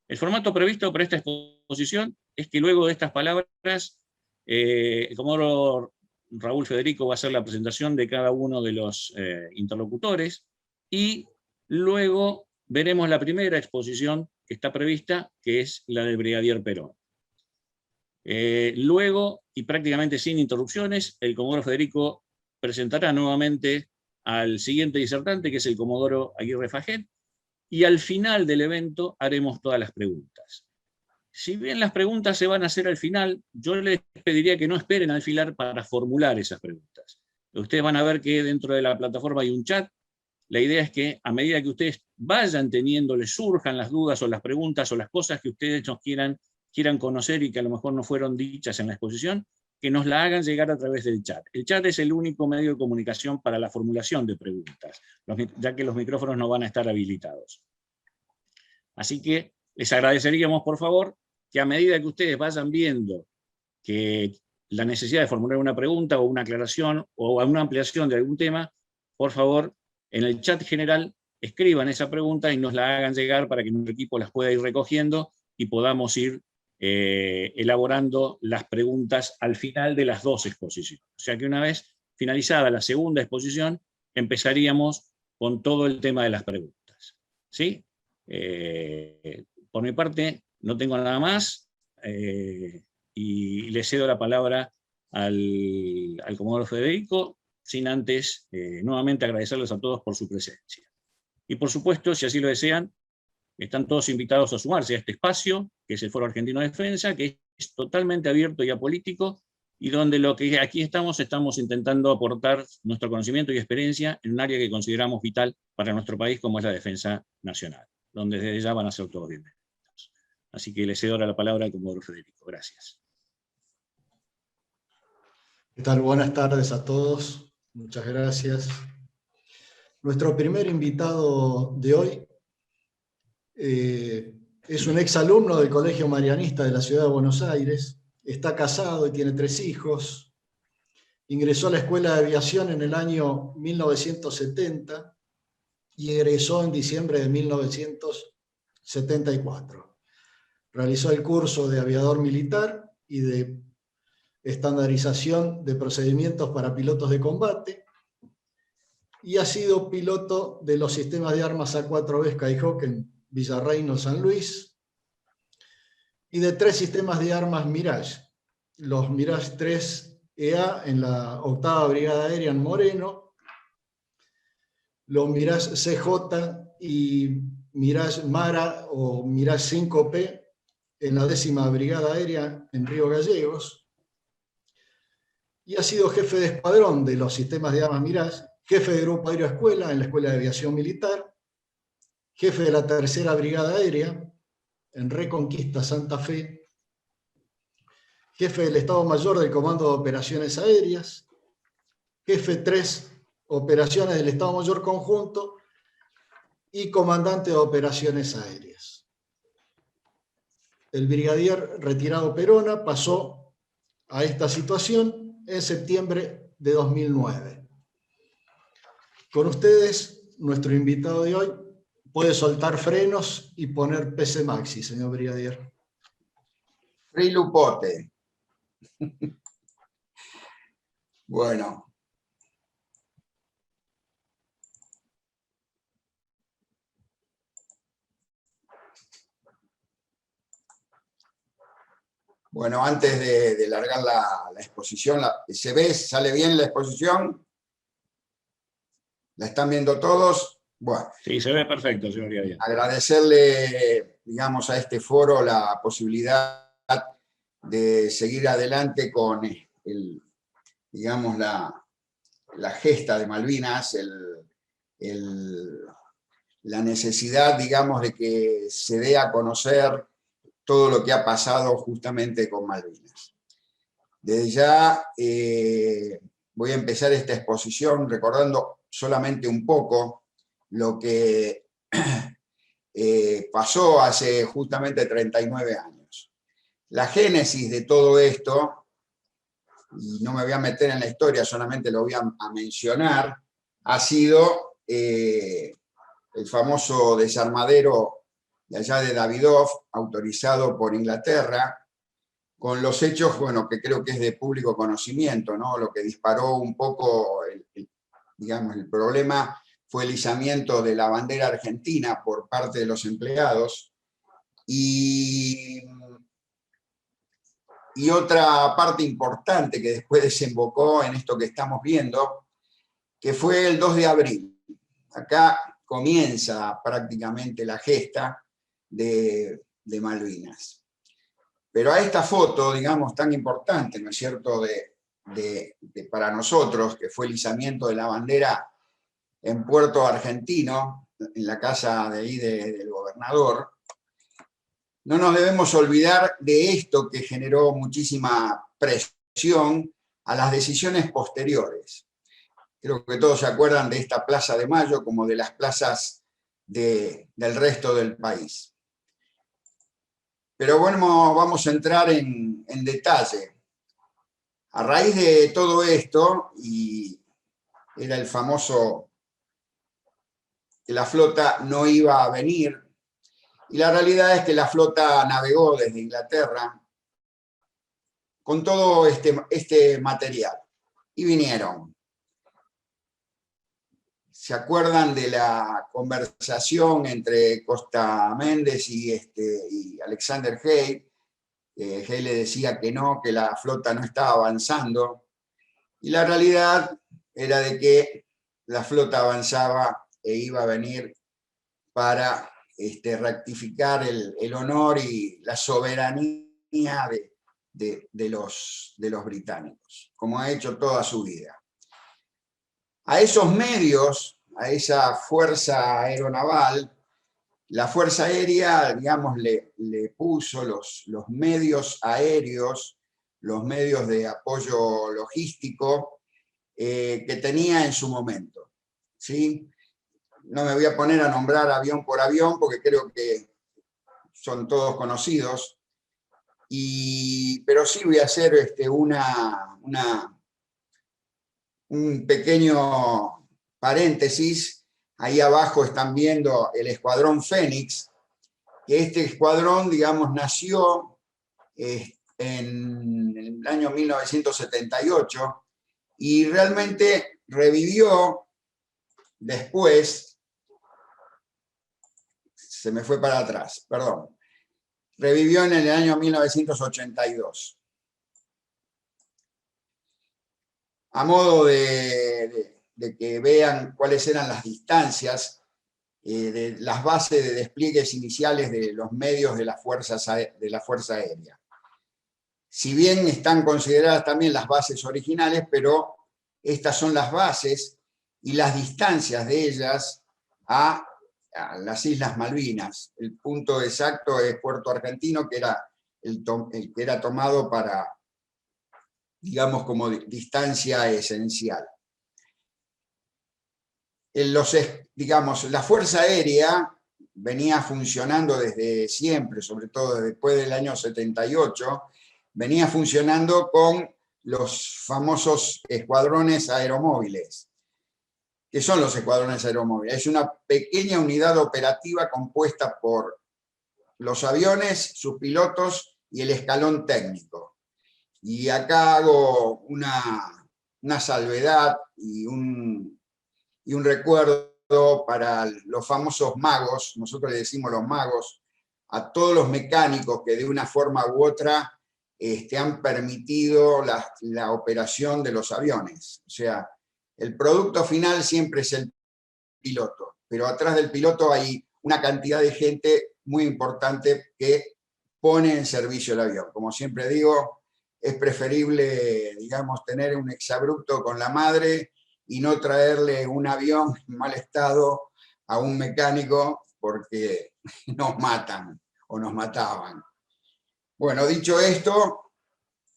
El formato previsto para esta exposición es que luego de estas palabras, el comodoro Raúl Federico va a hacer la presentación de cada uno de los interlocutores, y luego veremos la primera exposición que está prevista, que es la del brigadier Perón. Luego, y prácticamente sin interrupciones, el comodoro Federico presentará nuevamente al siguiente disertante, que es el comodoro Aguirre Faget, y al final del evento haremos todas las preguntas. Si bien las preguntas se van a hacer al final, yo les pediría que no esperen al final para formular esas preguntas. Ustedes van a ver que dentro de la plataforma hay un chat. La idea es que a medida que ustedes vayan teniendo, les surjan las dudas o las preguntas o las cosas que ustedes nos quieran conocer y que a lo mejor no fueron dichas en la exposición, que nos la hagan llegar a través del chat. El chat es el único medio de comunicación para la formulación de preguntas, ya que los micrófonos no van a estar habilitados. Así que les agradeceríamos, por favor, que a medida que ustedes vayan viendo que la necesidad de formular una pregunta o una aclaración o una ampliación de algún tema, por favor, en el chat general escriban esa pregunta y nos la hagan llegar para que nuestro equipo las pueda ir recogiendo y podamos ir elaborando las preguntas al final de las dos exposiciones. O sea que una vez finalizada la segunda exposición, empezaríamos con todo el tema de las preguntas. ¿Sí? Por mi parte, no tengo nada más, y le cedo la palabra al comodoro Federico, sin antes nuevamente agradecerles a todos por su presencia. Y por supuesto, si así lo desean, están todos invitados a sumarse a este espacio, que es el Foro Argentino de Defensa, que es totalmente abierto y apolítico, y donde lo que aquí estamos intentando aportar nuestro conocimiento y experiencia en un área que consideramos vital para nuestro país, como es la defensa nacional, donde desde ya van a ser todos bienvenidos. Así que le cedo ahora la palabra al comodoro Federico. Gracias. ¿Qué tal? Buenas tardes a todos. Muchas gracias. Nuestro primer invitado de hoy es un exalumno del Colegio Marianista de la Ciudad de Buenos Aires. Está casado y tiene 3 hijos. Ingresó a la Escuela de Aviación en el año 1970 y egresó en diciembre de 1974. Realizó el curso de aviador militar y de estandarización de procedimientos para pilotos de combate, y ha sido piloto de los sistemas de armas A4B Skyhawk en Villarreino, San Luis, y de 3 sistemas de armas Mirage, los Mirage 3 EA en la 8ª Brigada Aérea en Moreno, los Mirage CJ y Mirage Mara o Mirage 5P en la 10ª Brigada Aérea en Río Gallegos, y ha sido jefe de escuadrón de los sistemas de armas Mirage, jefe de grupo aéreo escuela en la Escuela de Aviación Militar, jefe de la 3ª Brigada Aérea en Reconquista Santa Fe, jefe del Estado Mayor del Comando de Operaciones Aéreas, jefe 3 Operaciones del Estado Mayor Conjunto y comandante de Operaciones Aéreas. El brigadier retirado Perona pasó a esta situación en septiembre de 2009. Con ustedes, nuestro invitado de hoy puede soltar frenos y poner PC Maxi, señor brigadier. Free Lupote. Bueno. Bueno, antes de largar la exposición, ¿se ve? ¿Sale bien la exposición? ¿La están viendo todos? Bueno. Sí, se ve perfecto, señor brigadier. Agradecerle, digamos, a este foro la posibilidad de seguir adelante con digamos, la gesta de Malvinas, la necesidad, digamos, de que se dé a conocer todo lo que ha pasado justamente con Malvinas. Desde ya voy a empezar esta exposición recordando solamente un poco lo que pasó hace justamente 39 años. La génesis de todo esto, y no me voy a meter en la historia, solamente lo voy a mencionar, ha sido el famoso desarmadero de allá de Davidoff, autorizado por Inglaterra, con los hechos, bueno, que creo que es de público conocimiento, ¿no? Lo que disparó un poco, digamos, el problema fue el izamiento de la bandera argentina por parte de los empleados, y otra parte importante que después desembocó en esto que estamos viendo, que fue el 2 de abril. Acá comienza prácticamente la gesta de Malvinas. Pero a esta foto, digamos, tan importante, ¿no es cierto?, para nosotros, que fue el izamiento de la bandera en Puerto Argentino, en la casa de ahí del gobernador, no nos debemos olvidar de esto que generó muchísima presión a las decisiones posteriores. Creo que todos se acuerdan de esta Plaza de Mayo como de las plazas del resto del país. Pero bueno, vamos a entrar en detalle. A raíz de todo esto, y era el famoso que la flota no iba a venir, y la realidad es que la flota navegó desde Inglaterra con todo este material, y vinieron. ¿Se acuerdan de la conversación entre Costa Méndez y Alexander Hay? Hay le decía que no, que la flota no estaba avanzando, y la realidad era de que la flota avanzaba e iba a venir para rectificar el honor y la soberanía de los británicos, como ha hecho toda su vida. A esos medios, a esa fuerza aeronaval, la Fuerza Aérea, digamos, le puso los medios aéreos, los medios de apoyo logístico que tenía en su momento, ¿sí? No me voy a poner a nombrar avión por avión porque creo que son todos conocidos, pero sí voy a hacer un pequeño paréntesis. Ahí abajo están viendo el Escuadrón Fénix, que este escuadrón, digamos, nació en el año 1978 y realmente revivió después, se me fue para atrás, perdón, revivió en el año 1982. A modo de que vean cuáles eran las distancias de las bases de despliegues iniciales de los medios de la Fuerza Aérea. Si bien están consideradas también las bases originales, pero estas son las bases y las distancias de ellas a las Islas Malvinas. El punto exacto es Puerto Argentino, que era el que era tomado para, digamos, como distancia esencial. Digamos, la Fuerza Aérea venía funcionando desde siempre, sobre todo después del año 78, venía funcionando con los famosos escuadrones aeromóviles. ¿Qué son los escuadrones aeromóviles? Es una pequeña unidad operativa compuesta por los aviones, sus pilotos y el escalón técnico. Y acá hago una salvedad y un recuerdo para los famosos magos, nosotros le decimos los magos, a todos los mecánicos que de una forma u otra han permitido la operación de los aviones. O sea, el producto final siempre es el piloto, pero atrás del piloto hay una cantidad de gente muy importante que pone en servicio el avión. Como siempre digo, es preferible, digamos, tener un exabrupto con la madre y no traerle un avión en mal estado a un mecánico porque nos matan o nos mataban. Bueno, dicho esto,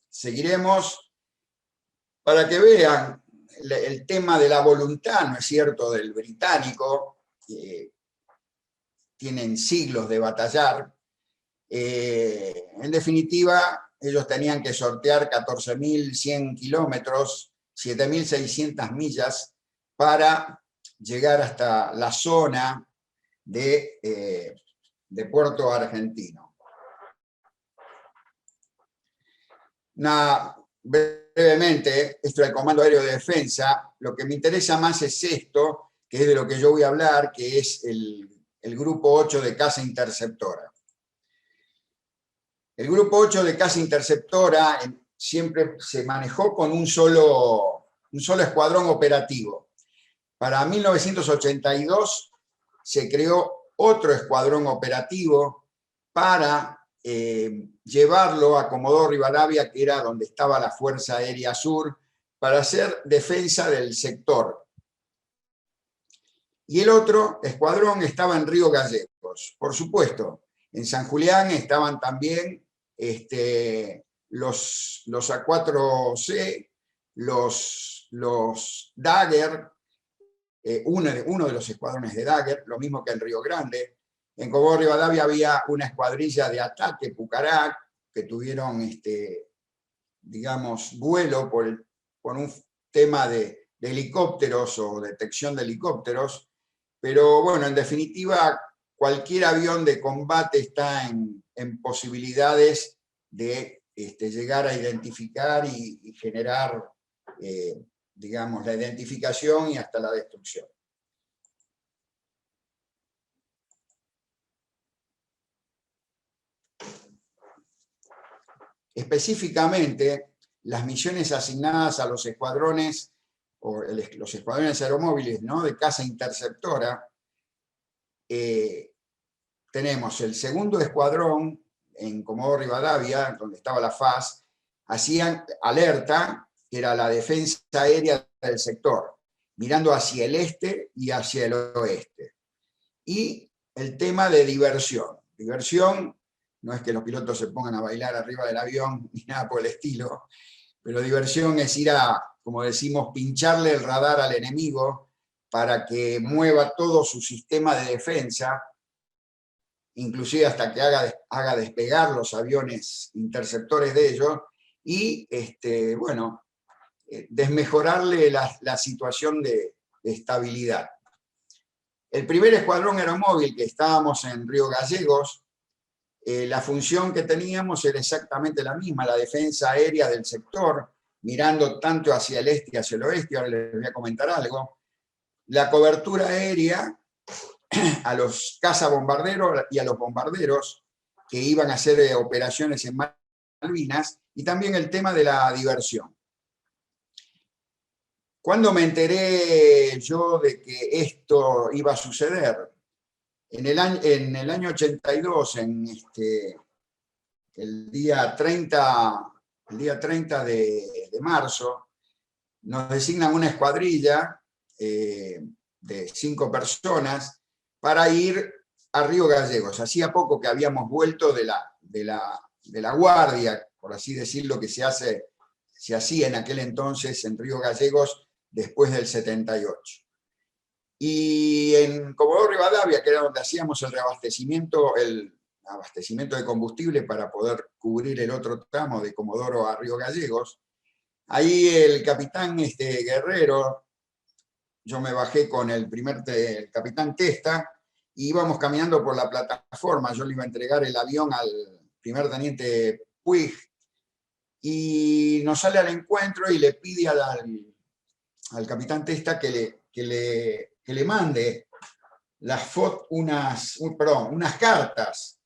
seguiremos para que vean el tema de la voluntad, ¿no es cierto?, del británico, que tienen siglos de batallar. En definitiva, ellos tenían que sortear 14.100 kilómetros, 7.600 millas, para llegar hasta la zona de de Puerto Argentino. Brevemente, esto del Comando Aéreo de Defensa, lo que me interesa más es esto, que es de lo que yo voy a hablar, que es el Grupo 8 de Caza Interceptora. El Grupo 8 de Caza Interceptora siempre se manejó con un solo escuadrón operativo. Para 1982 se creó otro escuadrón operativo para llevarlo a Comodoro Rivadavia, que era donde estaba la Fuerza Aérea Sur, para hacer defensa del sector. Y el otro escuadrón estaba en Río Gallegos. Por supuesto, en San Julián estaban también los A4C, los Dagger, uno de los escuadrones de Dagger, lo mismo que en Río Grande. En Comodoro Rivadavia había una escuadrilla de ataque, Pucará, que tuvieron, digamos, vuelo por un tema de helicópteros o detección de helicópteros, pero bueno, en definitiva, cualquier avión de combate está en posibilidades de llegar a identificar y generar, digamos, la identificación y hasta la destrucción. Específicamente, las misiones asignadas a los escuadrones, o los escuadrones aeromóviles, ¿no?, de caza interceptora, tenemos el segundo escuadrón en Comodoro Rivadavia, donde estaba la FAS, hacían alerta, que era la defensa aérea del sector, mirando hacia el este y hacia el oeste. Y el tema de diversión. Diversión no es que los pilotos se pongan a bailar arriba del avión ni nada por el estilo, pero diversión es ir a, como decimos, pincharle el radar al enemigo para que mueva todo su sistema de defensa, inclusive hasta que haga despegar los aviones interceptores de ellos, y bueno, desmejorarle la situación de estabilidad. El primer escuadrón aeromóvil, que estábamos en Río Gallegos, la función que teníamos era exactamente la misma, la defensa aérea del sector, mirando tanto hacia el este y hacia el oeste. Ahora les voy a comentar algo. La cobertura aérea a los cazabombarderos y a los bombarderos que iban a hacer operaciones en Malvinas, y también el tema de la diversión. ¿Cuándo me enteré yo de que esto iba a suceder? En el año 82, el día 30 de marzo, nos designan una escuadrilla de 5 personas para ir a Río Gallegos. Hacía poco que habíamos vuelto de la guardia, por así decirlo, que se hacía en aquel entonces en Río Gallegos después del 78. Y en Comodoro Rivadavia, que era donde hacíamos el abastecimiento de combustible para poder cubrir el otro tramo de Comodoro a Río Gallegos, ahí el capitán Guerrero, yo me bajé con el capitán Testa, y íbamos caminando por la plataforma. Yo le iba a entregar el avión al primer teniente Puig, y nos sale al encuentro y le pide al capitán Testa que le mande unas cartas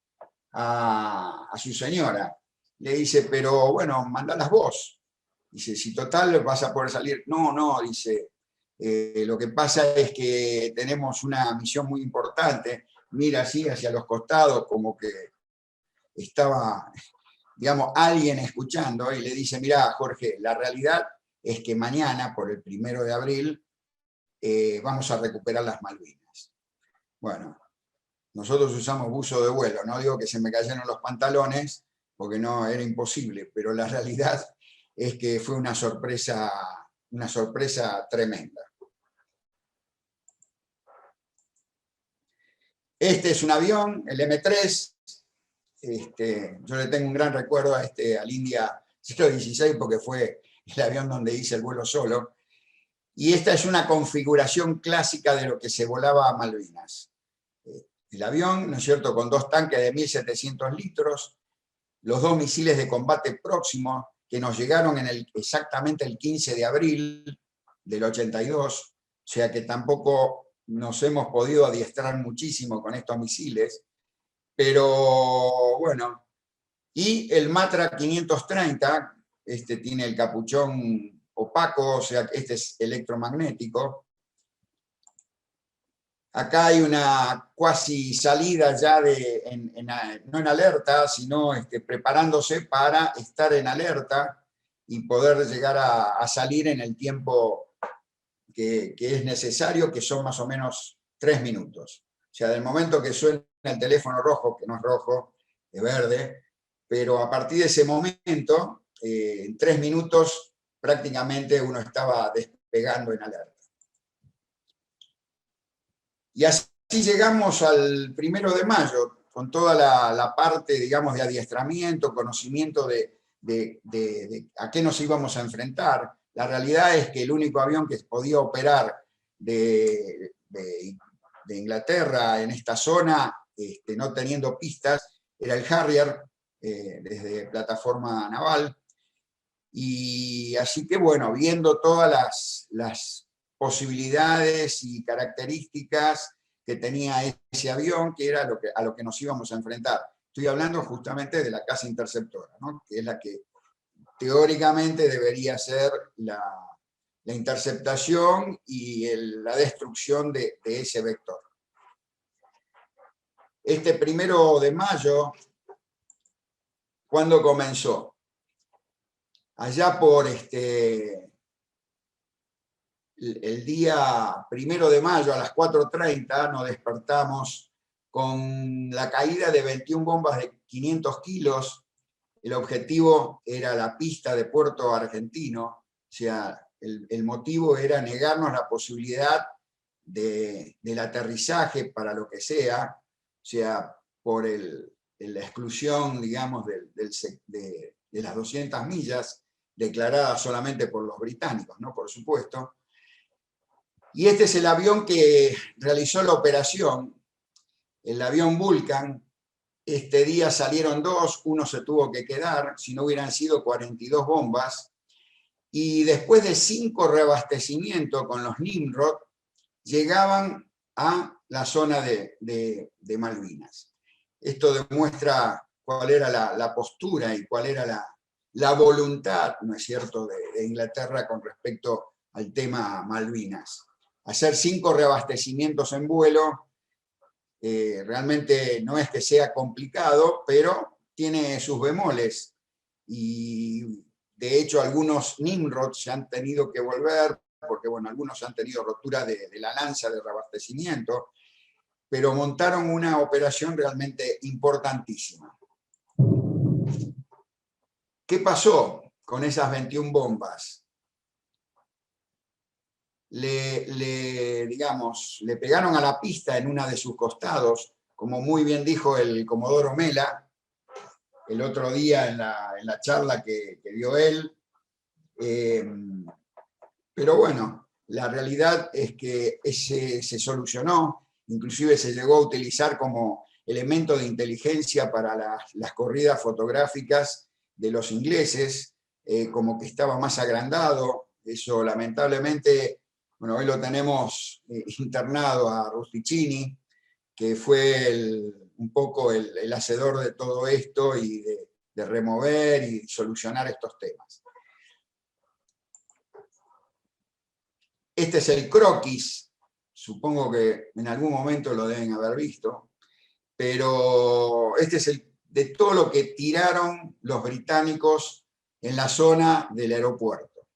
a su señora. Le dice, pero bueno, mandalas vos. Dice, si total vas a poder salir. No, dice, lo que pasa es que tenemos una misión muy importante. Mira así hacia los costados, como que estaba, digamos, alguien escuchando, y le dice, mira, Jorge, la realidad es que mañana, por el 1 de abril, vamos a recuperar las Malvinas. Bueno, nosotros usamos buzo de vuelo, no digo que se me cayeron los pantalones, porque no, era imposible, pero la realidad es que fue una sorpresa tremenda. Este es un avión, el M3, yo le tengo un gran recuerdo al India 016 porque fue el avión donde hice el vuelo solo, y esta es una configuración clásica de lo que se volaba a Malvinas. el avión, ¿no es cierto?, con 2 tanques de 1.700 litros, los 2 misiles de combate próximos que nos llegaron exactamente el 15 de abril del 82, o sea que tampoco nos hemos podido adiestrar muchísimo con estos misiles, pero bueno, y el Matra 530, este tiene el capuchón opaco, o sea que este es electromagnético. Acá hay una cuasi salida ya no en alerta, sino preparándose para estar en alerta y poder llegar a salir en el tiempo que es necesario, que son más o menos 3 minutos. O sea, del momento que suena el teléfono rojo, que no es rojo, es verde, pero a partir de ese momento, en 3 minutos, prácticamente uno estaba despegando en alerta. Y así llegamos al 1 de mayo, con toda la parte, digamos, de adiestramiento, conocimiento de a qué nos íbamos a enfrentar. La realidad es que el único avión que podía operar de Inglaterra en esta zona, no teniendo pistas, era el Harrier, desde plataforma naval. Y así que, bueno, viendo todas las posibilidades y características que tenía ese avión, que era a lo que nos íbamos a enfrentar. Estoy hablando justamente de la caza interceptora, ¿no?, que es la que teóricamente debería ser la interceptación y la destrucción de ese vector. Este 1 de mayo, ¿cuándo comenzó? Allá por el día 1 de mayo a las 4:30 nos despertamos con la caída de 21 bombas de 500 kilos. El objetivo era la pista de Puerto Argentino, o sea, el motivo era negarnos la posibilidad del aterrizaje para lo que sea, o sea, por la exclusión, digamos, de las 200 millas, declaradas solamente por los británicos, ¿no?, por supuesto. Y este es el avión que realizó la operación, el avión Vulcan. Este día salieron 2, uno se tuvo que quedar, si no hubieran sido 42 bombas, y después de 5 reabastecimientos con los Nimrod, llegaban a la zona de Malvinas. Esto demuestra cuál era la postura y cuál era la voluntad, ¿no es cierto?, de Inglaterra con respecto al tema Malvinas. Hacer 5 reabastecimientos en vuelo realmente no es que sea complicado, pero tiene sus bemoles. Y de hecho algunos Nimrod se han tenido que volver, porque bueno, algunos han tenido rotura de la lanza de reabastecimiento, pero montaron una operación realmente importantísima. ¿Qué pasó con esas 21 bombas? Digamos, le pegaron a la pista en una de sus costados, como muy bien dijo el comodoro Mela el otro día en la charla que dio él. Pero bueno, la realidad es que se solucionó, inclusive se llegó a utilizar como elemento de inteligencia para las corridas fotográficas de los ingleses, como que estaba más agrandado. Eso lamentablemente, bueno, hoy lo tenemos internado a Rusticini, que fue un poco el hacedor de todo esto y de remover y solucionar estos temas. Este es el croquis, supongo que en algún momento lo deben haber visto, pero este es de todo lo que tiraron los británicos en la zona del aeropuerto.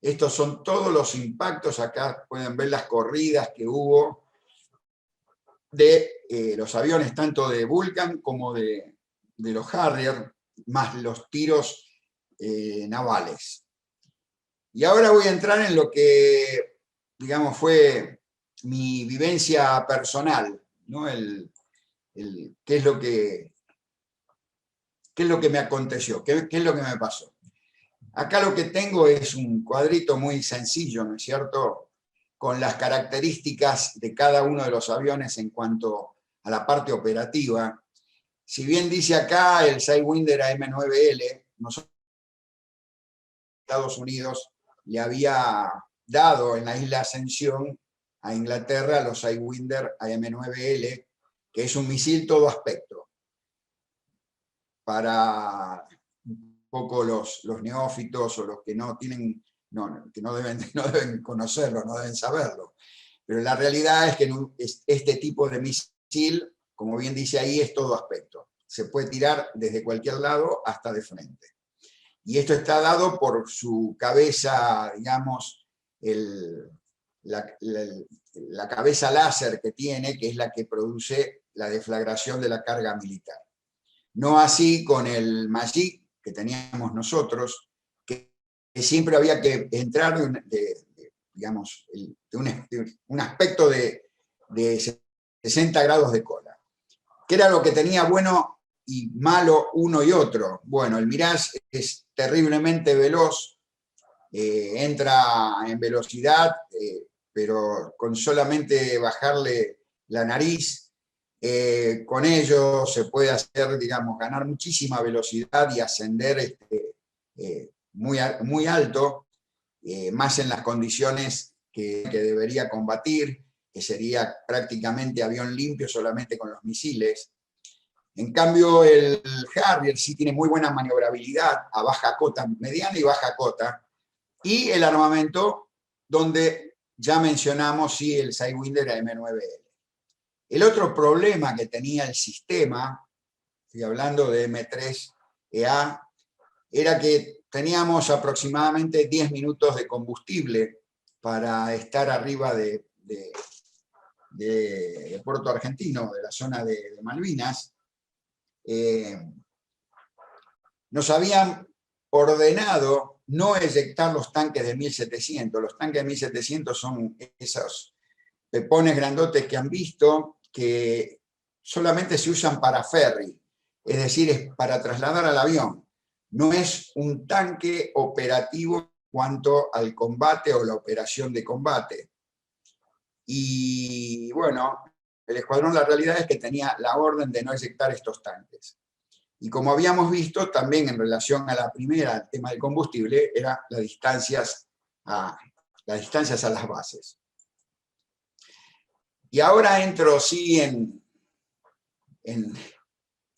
Estos son todos los impactos, acá pueden ver las corridas que hubo de los aviones, tanto de Vulcan como de los Harrier, más los tiros navales. Y ahora voy a entrar en lo que, digamos, fue mi vivencia personal, ¿no? ¿Qué es lo que me aconteció? ¿Qué es lo que me pasó? Acá lo que tengo es un cuadrito muy sencillo, ¿no es cierto?, con las características de cada uno de los aviones en cuanto a la parte operativa. Si bien dice acá el Sidewinder AM9L, nosotros Estados Unidos le había dado en la isla Ascensión a Inglaterra los Sidewinder AM9L, que es un misil todo aspecto. Para un poco los neófitos o los que no tienen, que no deben conocerlo, no deben saberlo. Pero la realidad es que este tipo de misil, como bien dice ahí, es todo aspecto. Se puede tirar desde cualquier lado hasta de frente. Y esto está dado por su cabeza, digamos, la cabeza láser que tiene, que es la que produce la deflagración de la carga militar. No así con el Magic que teníamos nosotros, que siempre había que entrar digamos, de un aspecto de 60 grados de cola. ¿Qué era lo que tenía bueno y malo uno y otro? Bueno, el Mirage es terriblemente veloz, entra en velocidad, pero con solamente bajarle la nariz, con ello se puede hacer, digamos, ganar muchísima velocidad y ascender muy alto, más en las condiciones que debería combatir, que sería prácticamente avión limpio solamente con los misiles. En cambio, el Harrier sí tiene muy buena maniobrabilidad a baja cota, mediana y baja cota, y el armamento donde ya mencionamos, sí, el Sidewinder AM9L. El otro problema que tenía el sistema, estoy hablando de M3EA, era que teníamos aproximadamente 10 minutos de combustible para estar arriba de Puerto Argentino, de la zona de Malvinas. Nos habían ordenado no eyectar los tanques de 1700. Los tanques de 1700 son esos pepones grandotes que han visto, que solamente se usan para ferry, es decir, es para trasladar al avión. No es un tanque operativo en cuanto al combate o la operación de combate. Y bueno, el escuadrón, la realidad es que tenía la orden de no eyectar estos tanques. Y como habíamos visto, también en relación a la primera, el tema del combustible, era las distancias a las bases. Y ahora entro, sí, en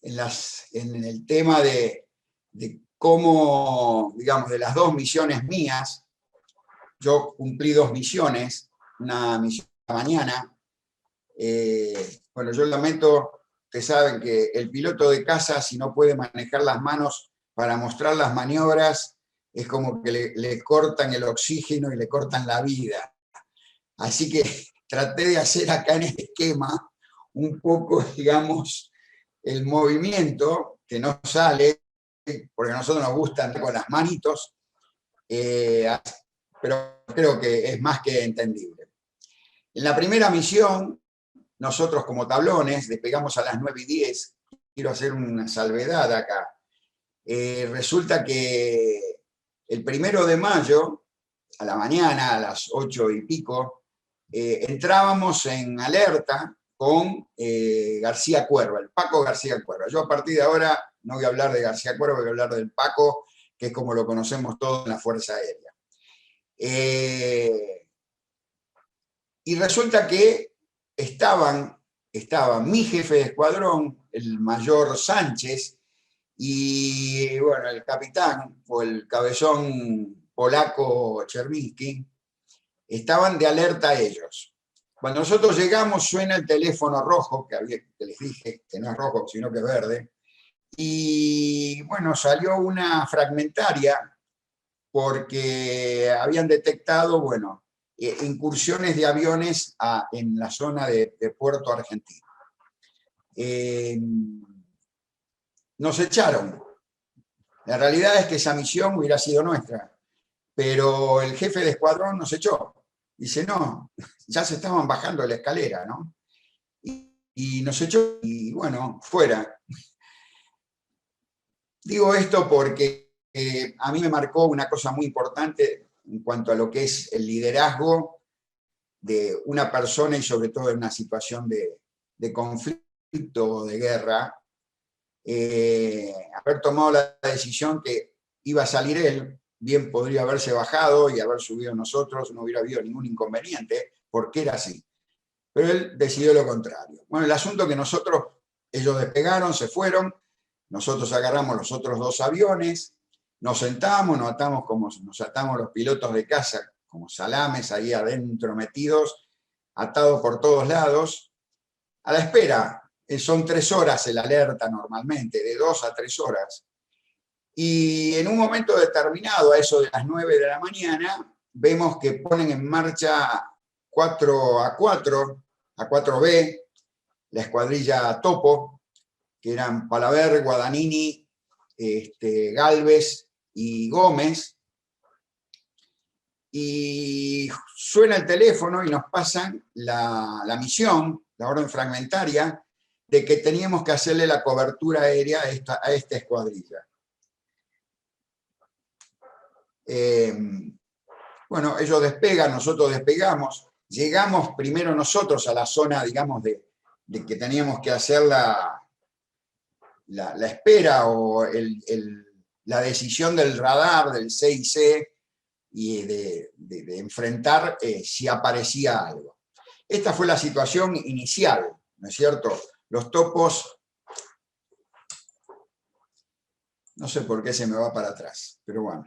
el tema de cómo, digamos, de las dos misiones mías. Yo cumplí 2 misiones, una misión de la mañana. Bueno, yo lamento, ustedes saben que el piloto de caza, si no puede manejar las manos para mostrar las maniobras, es como que le cortan el oxígeno y le cortan la vida. Así que traté de hacer acá en este esquema un poco, digamos, el movimiento, que no sale, porque a nosotros nos gusta andar con las manitos, pero creo que es más que entendible. En la primera misión, nosotros como tablones despegamos a las 9:10. Quiero hacer una salvedad acá. Resulta que el 1 de mayo, a la mañana, a las 8 y pico, entrábamos en alerta con García Cuerva, el Paco García Cuerva. Yo a partir de ahora no voy a hablar de García Cuerva, voy a hablar del Paco, que es como lo conocemos todos en la Fuerza Aérea. Y resulta que estaba mi jefe de escuadrón, el mayor Sánchez, y bueno, el capitán, o el cabezón polaco Chermiński, estaban de alerta ellos. Cuando nosotros llegamos suena el teléfono rojo, que les dije que no es rojo, sino que es verde, y bueno, salió una fragmentaria porque habían detectado, bueno, incursiones de aviones en la zona de Puerto Argentino. Nos echaron. La realidad es que esa misión hubiera sido nuestra, pero el jefe de escuadrón nos echó. Dice, no, ya se estaban bajando la escalera, ¿no? Y nos echó, y bueno, fuera. Digo esto porque a mí me marcó una cosa muy importante en cuanto a lo que es el liderazgo de una persona y sobre todo en una situación de conflicto conflicto de guerra, haber tomado la decisión que iba a salir él, bien podría haberse bajado y haber subido nosotros, no hubiera habido ningún inconveniente, porque era así. Pero él decidió lo contrario. Bueno, el asunto que ellos despegaron, se fueron, nosotros agarramos los otros 2 aviones, nos sentamos, nos atamos como nos atamos los pilotos de caza, como salames ahí adentro metidos, atados por todos lados, a la espera. Son 3 horas el alerta normalmente, de 2 a 3 horas. Y en un momento determinado, a eso de las 9 de la mañana, vemos que ponen en marcha 4A4B, la escuadrilla Topo, que eran Palaver, Guadagnini, Gálvez y Gómez, y suena el teléfono y nos pasan la misión, la orden fragmentaria, de que teníamos que hacerle la cobertura aérea a esta escuadrilla. Bueno, ellos despegan, nosotros despegamos, llegamos primero nosotros a la zona, digamos, de que teníamos que hacer la espera o la decisión del radar, del CIC, y de enfrentar si aparecía algo. Esta fue la situación inicial, ¿no es cierto? Los topos, no sé por qué se me va para atrás, pero bueno,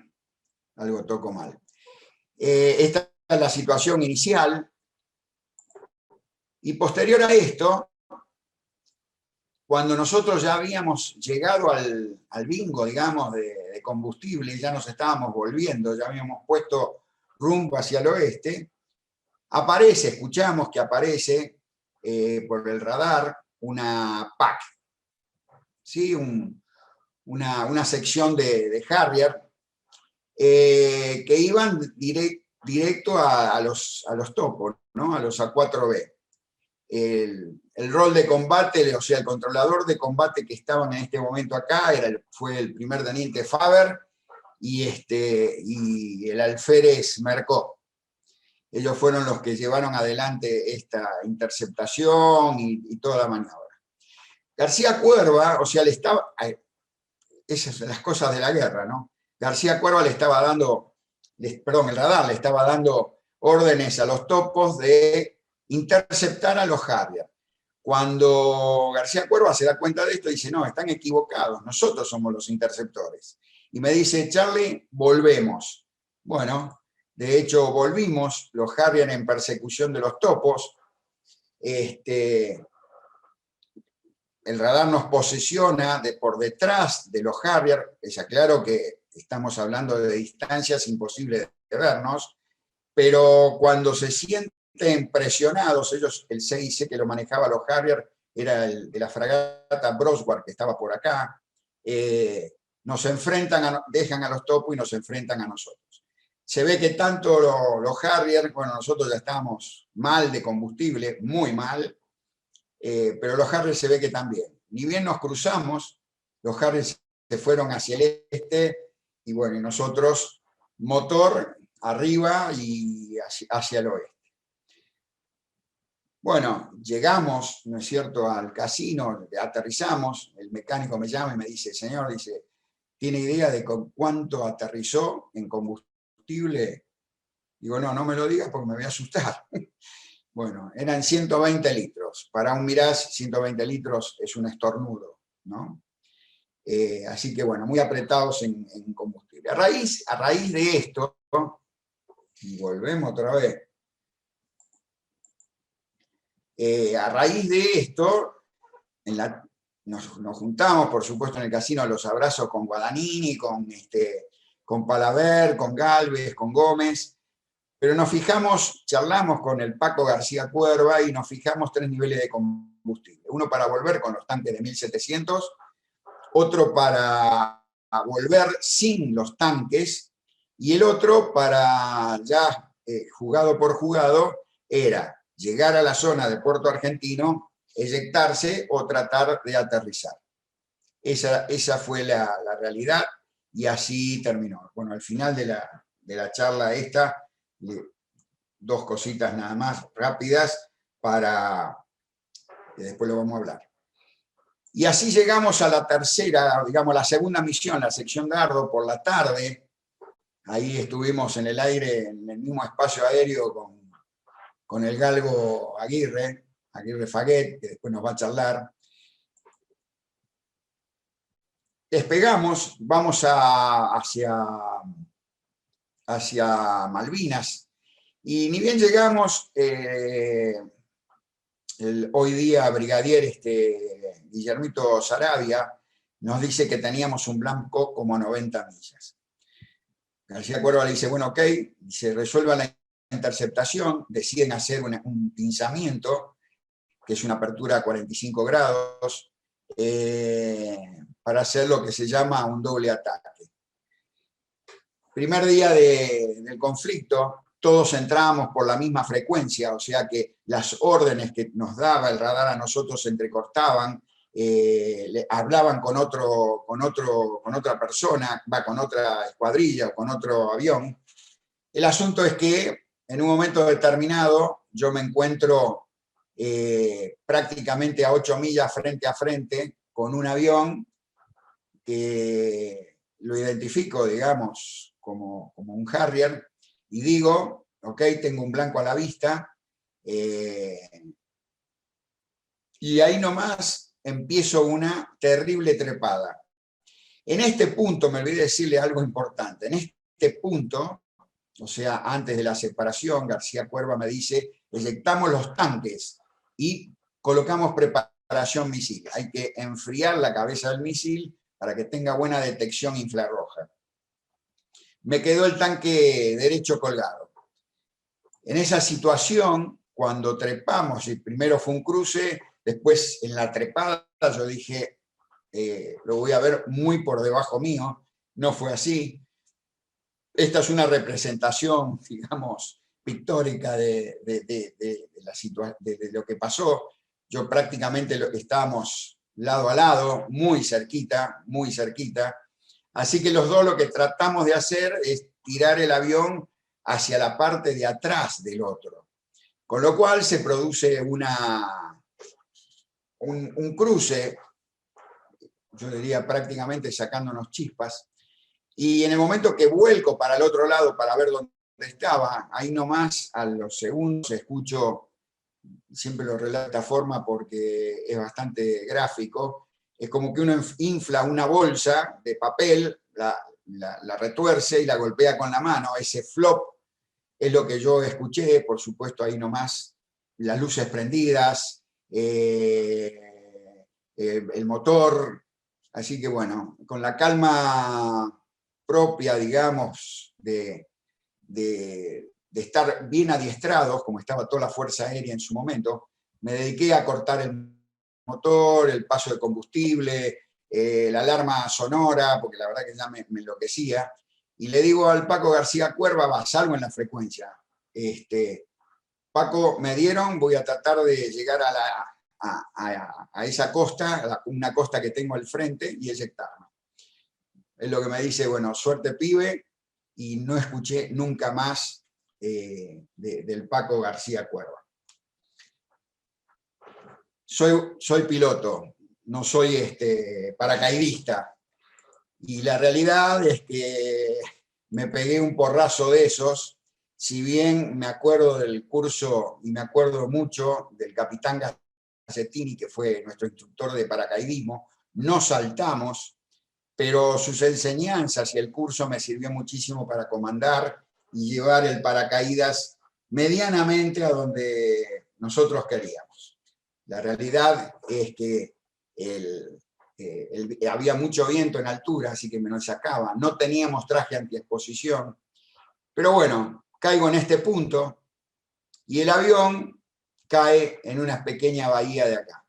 algo toco mal. Esta es la situación inicial, y posterior a esto, cuando nosotros ya habíamos llegado al bingo, digamos, de combustible, ya nos estábamos volviendo, ya habíamos puesto rumbo hacia el oeste, escuchamos que aparece por el radar una PAC, ¿sí? Una sección de Harrier que iban directo a los topos, ¿no? A los A4B. El rol de combate, o sea, el controlador de combate que estaban en este momento acá fue el primer teniente Faber y el alférez Mercó. Ellos fueron los que llevaron adelante esta interceptación y toda la maniobra. García Cuerva, o sea, esas son las cosas de la guerra, ¿no? García Cuerva el radar le estaba dando órdenes a los topos de interceptar a los Harrier. Cuando García Cuerva se da cuenta de esto, dice, no, están equivocados, nosotros somos los interceptores. Y me dice, Charlie, volvemos. Bueno, de hecho volvimos, los Harrier en persecución de los topos. El radar nos posiciona por detrás de los Harrier, es claro que estamos hablando de distancias imposibles de vernos, pero cuando se sienten presionados, el CIC que lo manejaba los Harrier era el de la fragata Brosward, que estaba por acá, nos enfrentan, dejan a los topos y nos enfrentan a nosotros. Se ve que tanto los Harrier, bueno, nosotros ya estábamos mal de combustible, muy mal, pero los Harrier se ve que también. Ni bien nos cruzamos, los Harrier se fueron hacia el este, y bueno, y nosotros motor arriba y hacia el oeste. Bueno, llegamos, ¿no es cierto?, al casino, aterrizamos, el mecánico me llama y me dice, señor, dice, ¿tiene idea de con cuánto aterrizó en combustible? Digo, no me lo digas porque me voy a asustar. Bueno, eran 120 litros. Para un Mirage, 120 litros es un estornudo, ¿no? Así que, bueno, muy apretados en combustible. A raíz de esto, y volvemos otra vez, a raíz de esto, nos juntamos, por supuesto, en el casino a los abrazos con Guadagnini, con Palaver, con Gálvez, con Gómez, pero nos fijamos, charlamos con el Paco García Cuerva y nos fijamos 3 niveles de combustible. Uno para volver con los tanques de 1700, otro para volver sin los tanques, y el otro para ya jugado por jugado, era llegar a la zona de Puerto Argentino, eyectarse o tratar de aterrizar. Esa fue la realidad y así terminó. Bueno, al final de la charla esta, 2 cositas nada más rápidas para que después lo vamos a hablar. Y así llegamos a la tercera, digamos, la segunda misión, la sección Dardo, por la tarde. Ahí estuvimos en el aire, en el mismo espacio aéreo con el galgo Aguirre Faguet, que después nos va a charlar. Despegamos, vamos hacia Malvinas, y ni bien llegamos, el hoy día brigadier Guillermito Saravia nos dice que teníamos un blanco como 90 millas. García Cuerva le dice, bueno, ok, se resuelve la interceptación, deciden hacer un pinzamiento, que es una apertura a 45 grados, para hacer lo que se llama un doble ataque. Primer día del conflicto, todos entrábamos por la misma frecuencia, o sea que las órdenes que nos daba el radar a nosotros se entrecortaban, hablaban con otra persona, con otra escuadrilla o con otro avión. El asunto es que en un momento determinado yo me encuentro prácticamente a 8 millas frente a frente con un avión que lo identifico, digamos, como un Harrier, y digo, ok, tengo un blanco a la vista, y ahí nomás empiezo una terrible trepada. En este punto, me olvidé decirle algo importante, en este punto, o sea, antes de la separación, García Cuerva me dice, eyectamos los tanques y colocamos preparación misil. Hay que enfriar la cabeza del misil para que tenga buena detección infrarroja. Me quedó el tanque derecho colgado. En esa situación, cuando trepamos, y primero fue un cruce, después en la trepada yo dije, lo voy a ver muy por debajo mío, no fue así. Esta es una representación, digamos, pictórica de lo que pasó. Yo prácticamente estábamos lado a lado, muy cerquita, muy cerquita. Así que los dos lo que tratamos de hacer es tirar el avión hacia la parte de atrás del otro. Con lo cual se produce un cruce, yo diría prácticamente sacándonos chispas, y en el momento que vuelco para el otro lado para ver dónde estaba, ahí nomás a los segundos escucho, siempre lo relato de esta forma porque es bastante gráfico, es como que uno infla una bolsa de papel, la retuerce y la golpea con la mano, ese flop es lo que yo escuché, por supuesto ahí nomás las luces prendidas, el motor, así que bueno, con la calma propia, digamos, de estar bien adiestrados, como estaba toda la Fuerza Aérea en su momento, me dediqué a cortar el motor, el paso de combustible, la alarma sonora, porque la verdad que ya me enloquecía, y le digo al Paco García Cuerva, va, salgo en la frecuencia. Paco, me dieron, voy a tratar de llegar a esa costa, una costa que tengo al frente, y eyectarme. Es lo que me dice, bueno, suerte pibe, y no escuché nunca más del Paco García Cuerva. Soy piloto, no soy paracaidista, y la realidad es que me pegué un porrazo de esos, si bien me acuerdo del curso y me acuerdo mucho del capitán Gacetini, que fue nuestro instructor de paracaidismo, no saltamos, pero sus enseñanzas y el curso me sirvió muchísimo para comandar y llevar el paracaídas medianamente a donde nosotros queríamos. La realidad es que había mucho viento en altura, así que me lo sacaba. No teníamos traje antiexposición, pero bueno, caigo en este punto y el avión cae en una pequeña bahía de acá.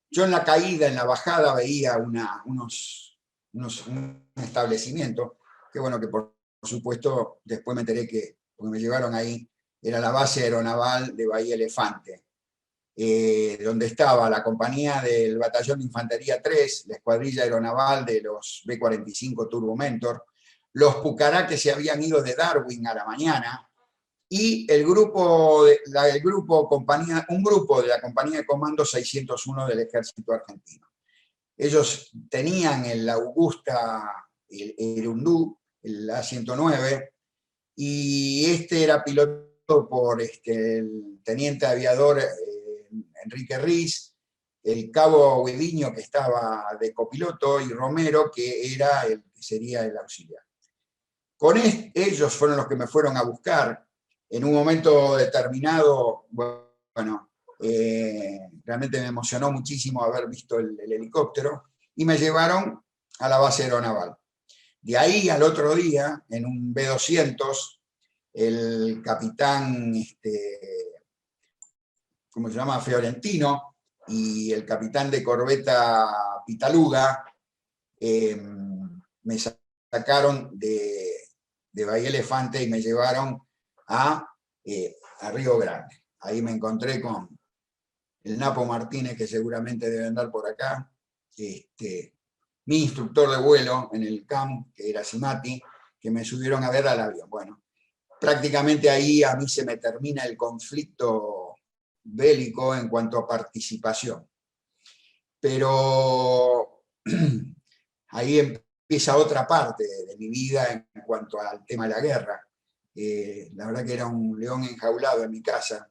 Yo en la caída, en la bajada, veía un establecimiento, que bueno, que por supuesto después me enteré que, porque me llevaron ahí, era la base aeronaval de Bahía Elefante, donde estaba la compañía del Batallón de Infantería 3, la escuadrilla aeronaval de los B-45 Turbo Mentor, los Pucará que se habían ido de Darwin a la mañana, y un grupo de la compañía de comando 601 del Ejército Argentino. Ellos tenían el Augusta, el Irundú, el A-109, y este era piloto por el teniente aviador Enrique Riz, el cabo Guidiño, que estaba de copiloto, y Romero, que sería el auxiliar. Ellos fueron los que me fueron a buscar. En un momento determinado, bueno, realmente me emocionó muchísimo haber visto el helicóptero, y me llevaron a la base aeronaval. De ahí al otro día, en un B-200, el capitán, ¿cómo se llama?, Fiorentino, y el capitán de corbeta Pitaluga, me sacaron de Bahía Elefante y me llevaron a Río Grande. Ahí me encontré con el Napo Martínez, que seguramente debe andar por acá, mi instructor de vuelo en el CAM, que era Simati, que me subieron a ver al avión. Bueno, prácticamente ahí a mí se me termina el conflicto bélico en cuanto a participación. Pero ahí empieza otra parte de mi vida en cuanto al tema de la guerra. La verdad que era un león enjaulado en mi casa.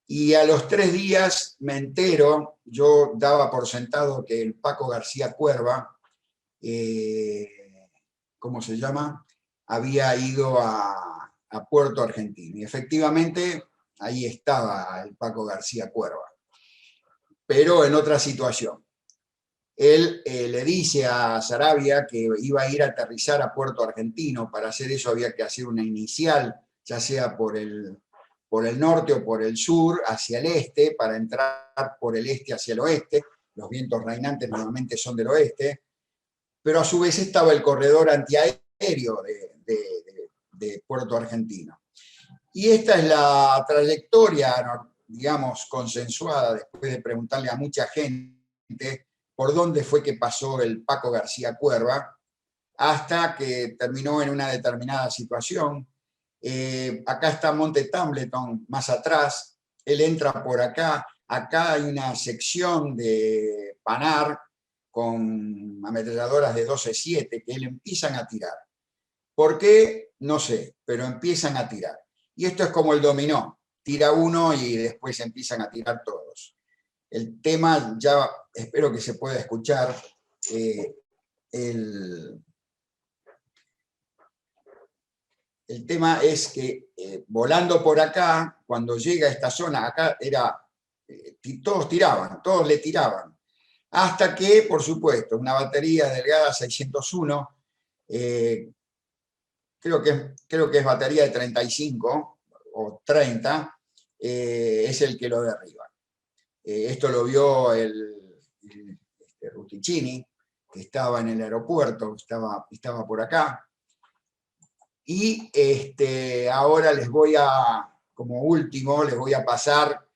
Y a los 3 días me entero, yo daba por sentado que el Paco García Cuerva, ¿cómo se llama?, había ido a Puerto Argentino. Y efectivamente ahí estaba el Paco García Cuerva, pero en otra situación. Él le dice a Saravia que iba a ir a aterrizar a Puerto Argentino. Para hacer eso había que hacer una inicial, ya sea por el norte o por el sur, hacia el este, para entrar por el este hacia el oeste. Los vientos reinantes normalmente son del oeste, pero a su vez estaba el corredor antiaéreo de Puerto Argentino. Y esta es la trayectoria, digamos, consensuada, después de preguntarle a mucha gente por dónde fue que pasó el Paco García Cuerva, hasta que terminó en una determinada situación. Acá está Monte Tumbleton, más atrás, él entra por acá. Acá hay una sección de Panar con ametralladoras de 12-7 que él empiezan a tirar. ¿Por qué? No sé, pero empiezan a tirar. Y esto es como el dominó, tira uno y después empiezan a tirar todos. El tema, ya espero que se pueda escuchar, el tema es que volando por acá, cuando llega a esta zona, acá todos tiraban, todos le tiraban, hasta que, por supuesto, una batería delgada 601, creo que es batería de 35 o 30, es el que lo derriba. Esto lo vio Rusticini, que estaba en el aeropuerto, estaba por acá. Y ahora como último, les voy a pasar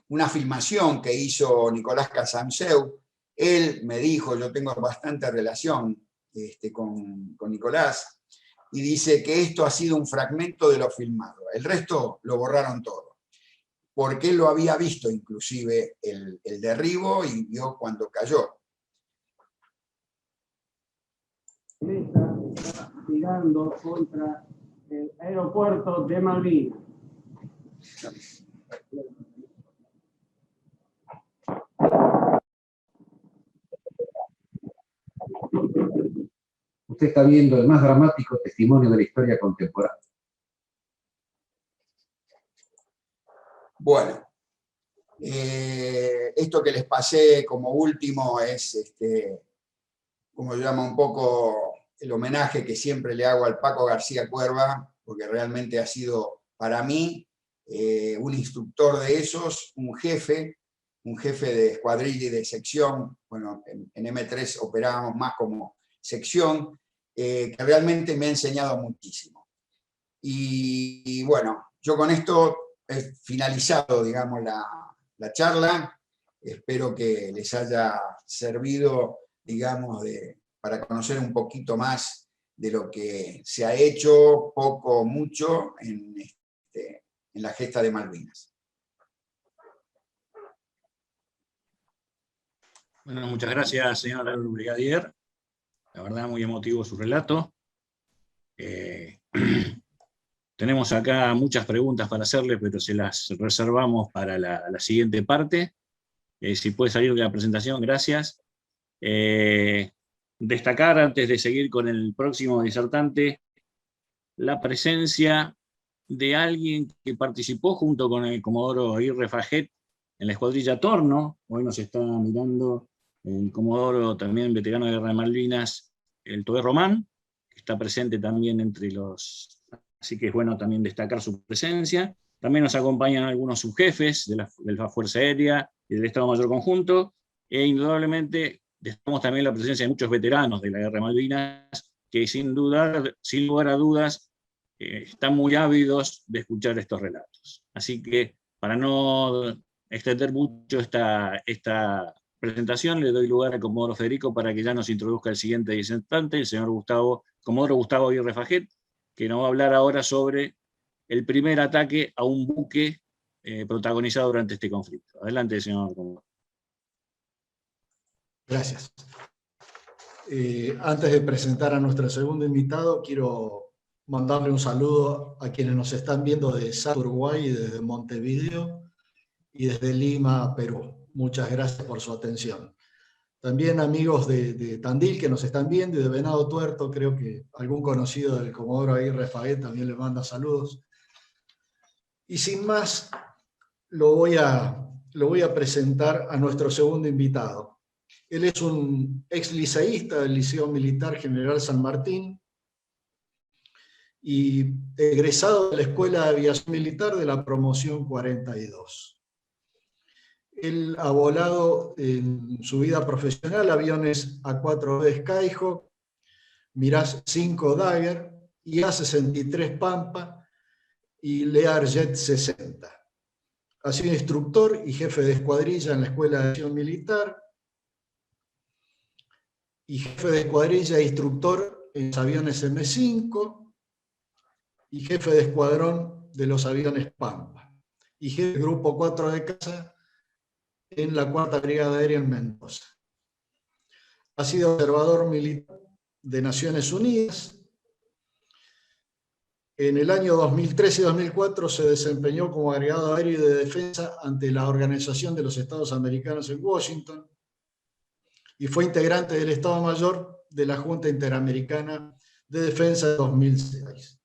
una filmación que hizo Nicolás Casamseu. Él me dijo, yo tengo bastante relación con Nicolás, y dice que esto ha sido un fragmento de lo filmado. El resto lo borraron todo, porque él lo había visto inclusive el derribo y vio cuando cayó. Está tirando contra el aeropuerto de Malvinas. Usted está viendo el más dramático testimonio de la historia contemporánea. Bueno, esto que les pasé como último es, como se llama, un poco el homenaje que siempre le hago al Paco García Cuerva, porque realmente ha sido para mí un instructor de esos, un jefe de escuadrilla y de sección. Bueno, en M3 operábamos más como sección, que realmente me ha enseñado muchísimo. Y bueno, yo con esto he finalizado, digamos, la charla. Espero que les haya servido, digamos, para conocer un poquito más de lo que se ha hecho, poco o mucho, en la gesta de Malvinas. Bueno, muchas gracias, señor brigadier. La verdad, muy emotivo su relato. Tenemos acá muchas preguntas para hacerle, pero se las reservamos para la siguiente parte. Si puede salir de la presentación, gracias. Destacar, antes de seguir con el próximo disertante, la presencia de alguien que participó junto con el comodoro Aguirre Faget en la escuadrilla Torno. Hoy nos está mirando el comodoro, también veterano de Guerra de Malvinas, el Tobé Román, que está presente también entre los... Así que es bueno también destacar su presencia. También nos acompañan algunos subjefes de la Fuerza Aérea y del Estado Mayor Conjunto, e indudablemente destacamos también la presencia de muchos veteranos de la Guerra de Malvinas, que sin lugar a dudas, están muy ávidos de escuchar estos relatos. Así que, para no extender mucho esta presentación, le doy lugar al comodoro Federico para que ya nos introduzca el siguiente disertante, el señor comodoro Gustavo Aguirre Faget, que nos va a hablar ahora sobre el primer ataque a un buque protagonizado durante este conflicto. Adelante, señor comodoro. Gracias. Antes de presentar a nuestro segundo invitado, quiero mandarle un saludo a quienes nos están viendo desde Salta, Uruguay, desde Montevideo y desde Lima, Perú. Muchas gracias por su atención. También amigos de Tandil que nos están viendo y de Venado Tuerto, creo que algún conocido del comodoro Aguirre Faget también le manda saludos. Y sin más, lo voy a presentar a nuestro segundo invitado. Él es un ex liceísta del Liceo Militar General San Martín y egresado de la Escuela de Aviación Militar de la promoción 42. Él ha volado en su vida profesional aviones A4B Skyhawk, Mirage 5 Dagger, IA-63 Pampa y Learjet 60. Ha sido instructor y jefe de escuadrilla en la Escuela de Aviación Militar y jefe de escuadrilla e instructor en los aviones M5 y jefe de escuadrón de los aviones Pampa y jefe del Grupo 4 de caza en la 4ª Brigada Aérea en Mendoza. Ha sido observador militar de Naciones Unidas. En el año 2003 y 2004 se desempeñó como agregado aéreo de defensa ante la Organización de los Estados Americanos en Washington y fue integrante del Estado Mayor de la Junta Interamericana de Defensa de 2006.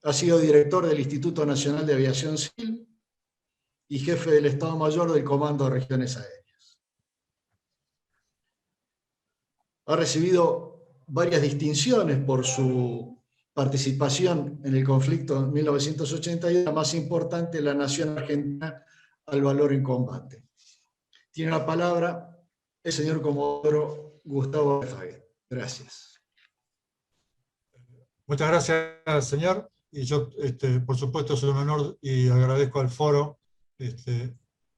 Ha sido director del Instituto Nacional de Aviación Civil y jefe del Estado Mayor del Comando de Regiones Aéreas. Ha recibido varias distinciones por su participación en el conflicto en 1982, la más importante, la Nación Argentina al Valor en Combate. Tiene la palabra el señor comodoro Gustavo Faget. Gracias. Muchas gracias, señor. Y yo, por supuesto, es un honor y agradezco al foro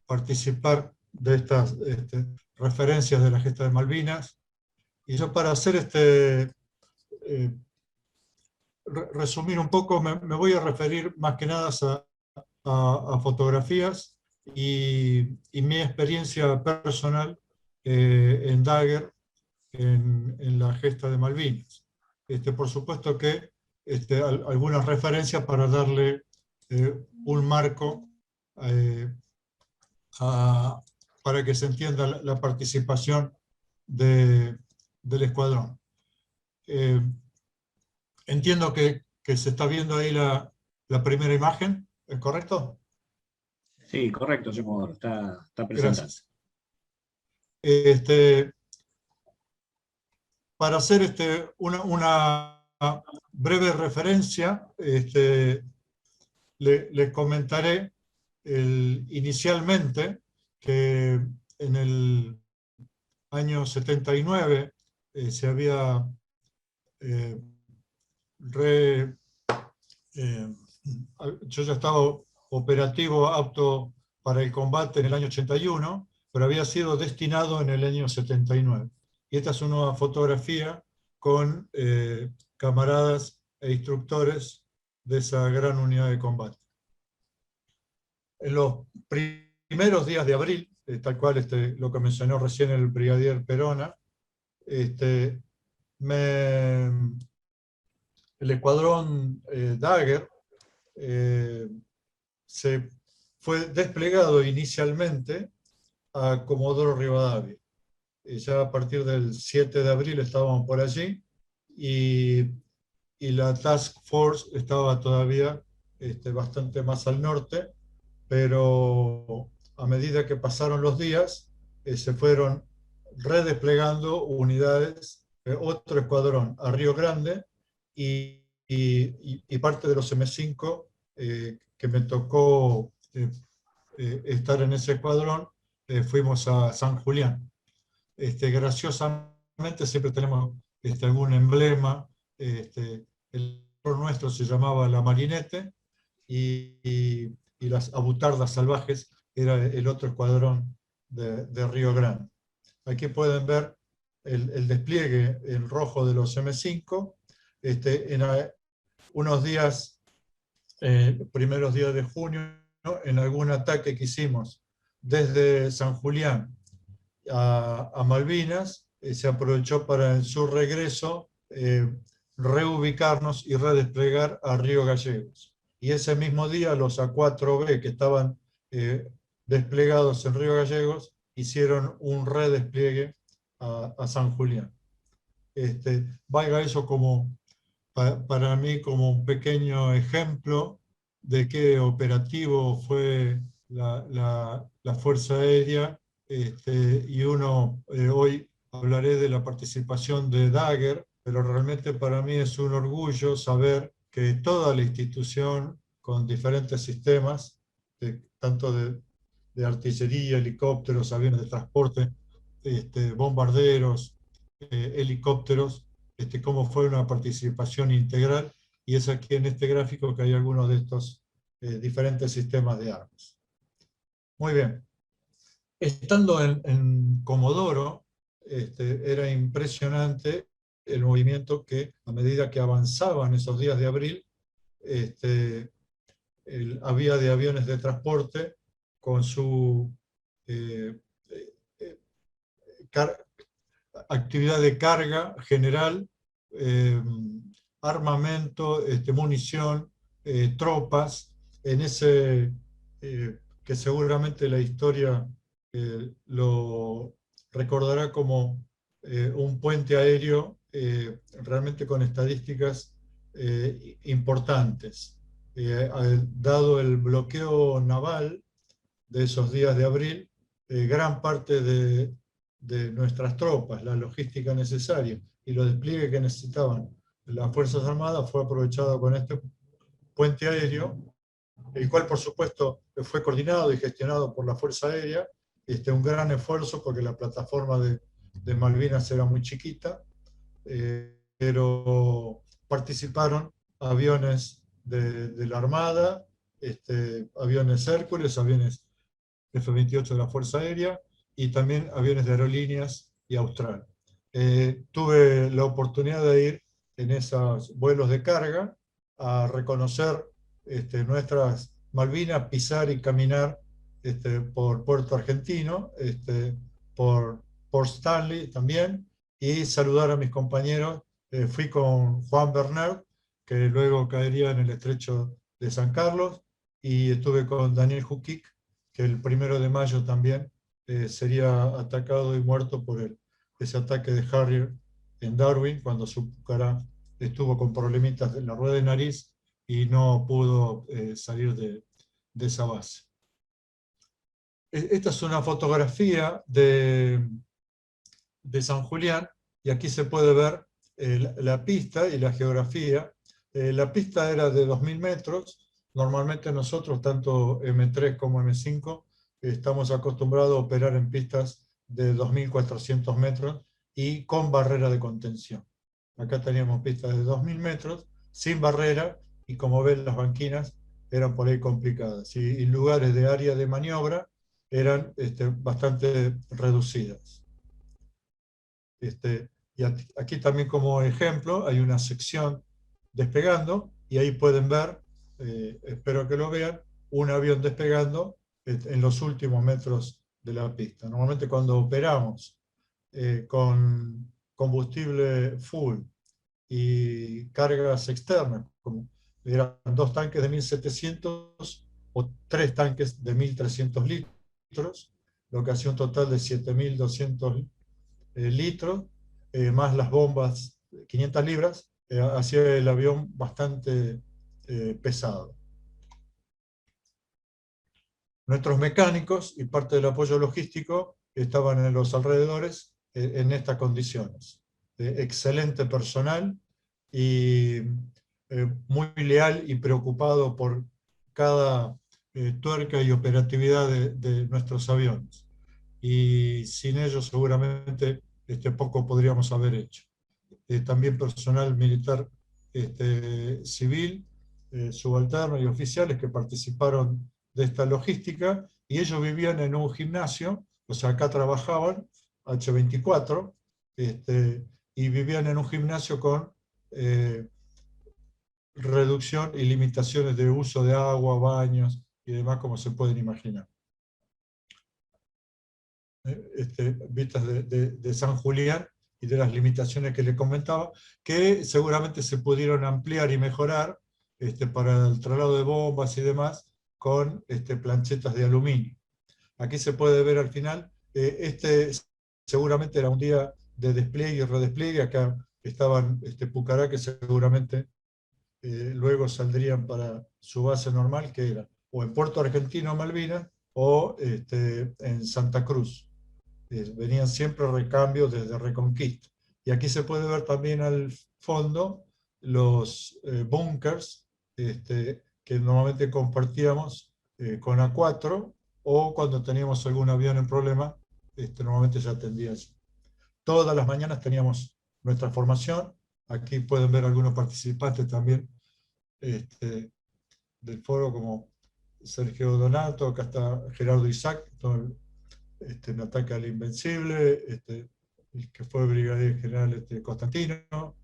participar de estas referencias de la gesta de Malvinas. Y yo, para hacer resumir un poco, me voy a referir más que nada a fotografías y mi experiencia personal en Dagger, en la gesta de Malvinas. Por supuesto que algunas referencias para darle un marco para que se entienda la participación del escuadrón. Entiendo que se está viendo ahí la primera imagen, ¿es correcto? Sí, correcto, señor comodoro, está presentado. Gracias. Para hacer una breve referencia, les comentaré inicialmente que en el año 79 se había yo ya estaba operativo, apto para el combate en el año 81, pero había sido destinado en el año 79. Y esta es una fotografía con camaradas e instructores de esa gran unidad de combate. En los primeros días de abril, tal cual lo que mencionó recién el brigadier Perona, el escuadrón Dagger se fue desplegado inicialmente a Comodoro Rivadavia. Ya a partir del 7 de abril estábamos por allí y la Task Force estaba todavía bastante más al norte, pero a medida que pasaron los días se fueron redesplegando unidades, otro escuadrón a Río Grande y parte de los M5 que me tocó estar en ese escuadrón, fuimos a San Julián. Graciosamente siempre tenemos algún emblema. El nuestro se llamaba la Marinette y las abutardas salvajes era el otro escuadrón de Río Grande. Aquí pueden ver el despliegue en rojo de los M5 en unos días, primeros días de junio, ¿no? En algún ataque que hicimos desde San Julián a Malvinas, se aprovechó para en su regreso reubicarnos y redesplegar a Río Gallegos. Y ese mismo día los A4B que estaban desplegados en Río Gallegos hicieron un redespliegue a San Julián. Valga eso como, para mí como un pequeño ejemplo de qué operativo fue la Fuerza Aérea, y hoy hablaré de la participación de Dagger, pero realmente para mí es un orgullo saber que toda la institución, con diferentes sistemas, tanto de artillería, helicópteros, aviones de transporte, bombarderos, helicópteros, cómo fue una participación integral, y es aquí en este gráfico que hay algunos de estos diferentes sistemas de armas. Muy bien. Estando en Comodoro, era impresionante el movimiento que, a medida que avanzaban esos días de abril, había de aviones de transporte con su actividad de carga general, armamento, munición, tropas, en ese que seguramente la historia lo recordará como un puente aéreo realmente con estadísticas importantes. Dado el bloqueo naval de esos días de abril, gran parte de nuestras tropas, la logística necesaria y los despliegues que necesitaban las Fuerzas Armadas fue aprovechado con este puente aéreo, el cual por supuesto fue coordinado y gestionado por la Fuerza Aérea. Un gran esfuerzo porque la plataforma de Malvinas era muy chiquita, pero participaron aviones de la Armada, aviones Hércules, aviones F-28 de la Fuerza Aérea y también aviones de aerolíneas y Austral. Tuve la oportunidad de ir en esos vuelos de carga a reconocer nuestras Malvinas, pisar y caminar por Puerto Argentino, por Port Stanley también, y saludar a mis compañeros. Fui con Juan Bernard, que luego caería en el estrecho de San Carlos, y estuve con Daniel Jukic, que el 1 de mayo también sería atacado y muerto por ese ataque de Harrier en Darwin, cuando su Pucará estuvo con problemitas en la rueda de nariz y no pudo salir de esa base. Esta es una fotografía de San Julián, y aquí se puede ver la pista y la geografía. La pista era de 2.000 metros, normalmente nosotros, tanto M3 como M5, estamos acostumbrados a operar en pistas de 2.400 metros y con barrera de contención. Acá teníamos pistas de 2.000 metros, sin barrera, y como ven las banquinas eran por ahí complicadas, y lugares de área de maniobra eran bastante reducidas. Y aquí también como ejemplo hay una sección despegando, y ahí pueden ver, espero que lo vean, un avión despegando en los últimos metros de la pista. Normalmente cuando operamos con combustible full y cargas externas, como eran 2 tanques de 1.700 o 3 tanques de 1.300 litros, lo que hacía un total de 7.200 litros, más las bombas, 500 libras, hacía el avión bastante pesado. Nuestros mecánicos y parte del apoyo logístico estaban en los alrededores en estas condiciones. Excelente personal y muy leal y preocupado por cada tuerca y operatividad de nuestros aviones. Y sin ellos seguramente poco podríamos haber hecho. También personal militar civil, subalterno y oficiales que participaron de esta logística, y ellos vivían en un gimnasio, o sea, acá trabajaban, H24, y vivían en un gimnasio con reducción y limitaciones de uso de agua, baños y demás, como se pueden imaginar. Vistas de San Julián y de las limitaciones que les comentaba, que seguramente se pudieron ampliar y mejorar para el traslado de bombas y demás, con planchetas de aluminio. Aquí se puede ver al final, seguramente era un día de despliegue y redespliegue. Acá estaban Pucará, que seguramente luego saldrían para su base normal, que era o en Puerto Argentino, Malvinas, o en Santa Cruz. Venían siempre recambios desde Reconquista. Y aquí se puede ver también al fondo los búnkers que normalmente compartíamos con A4, o cuando teníamos algún avión en problema, normalmente se atendía allí. Todas las mañanas teníamos nuestra formación. Aquí pueden ver algunos participantes también del foro, como Sergio Donato, acá está Gerardo Isaac, en Ataque al Invencible, el que fue brigadier general Constantino,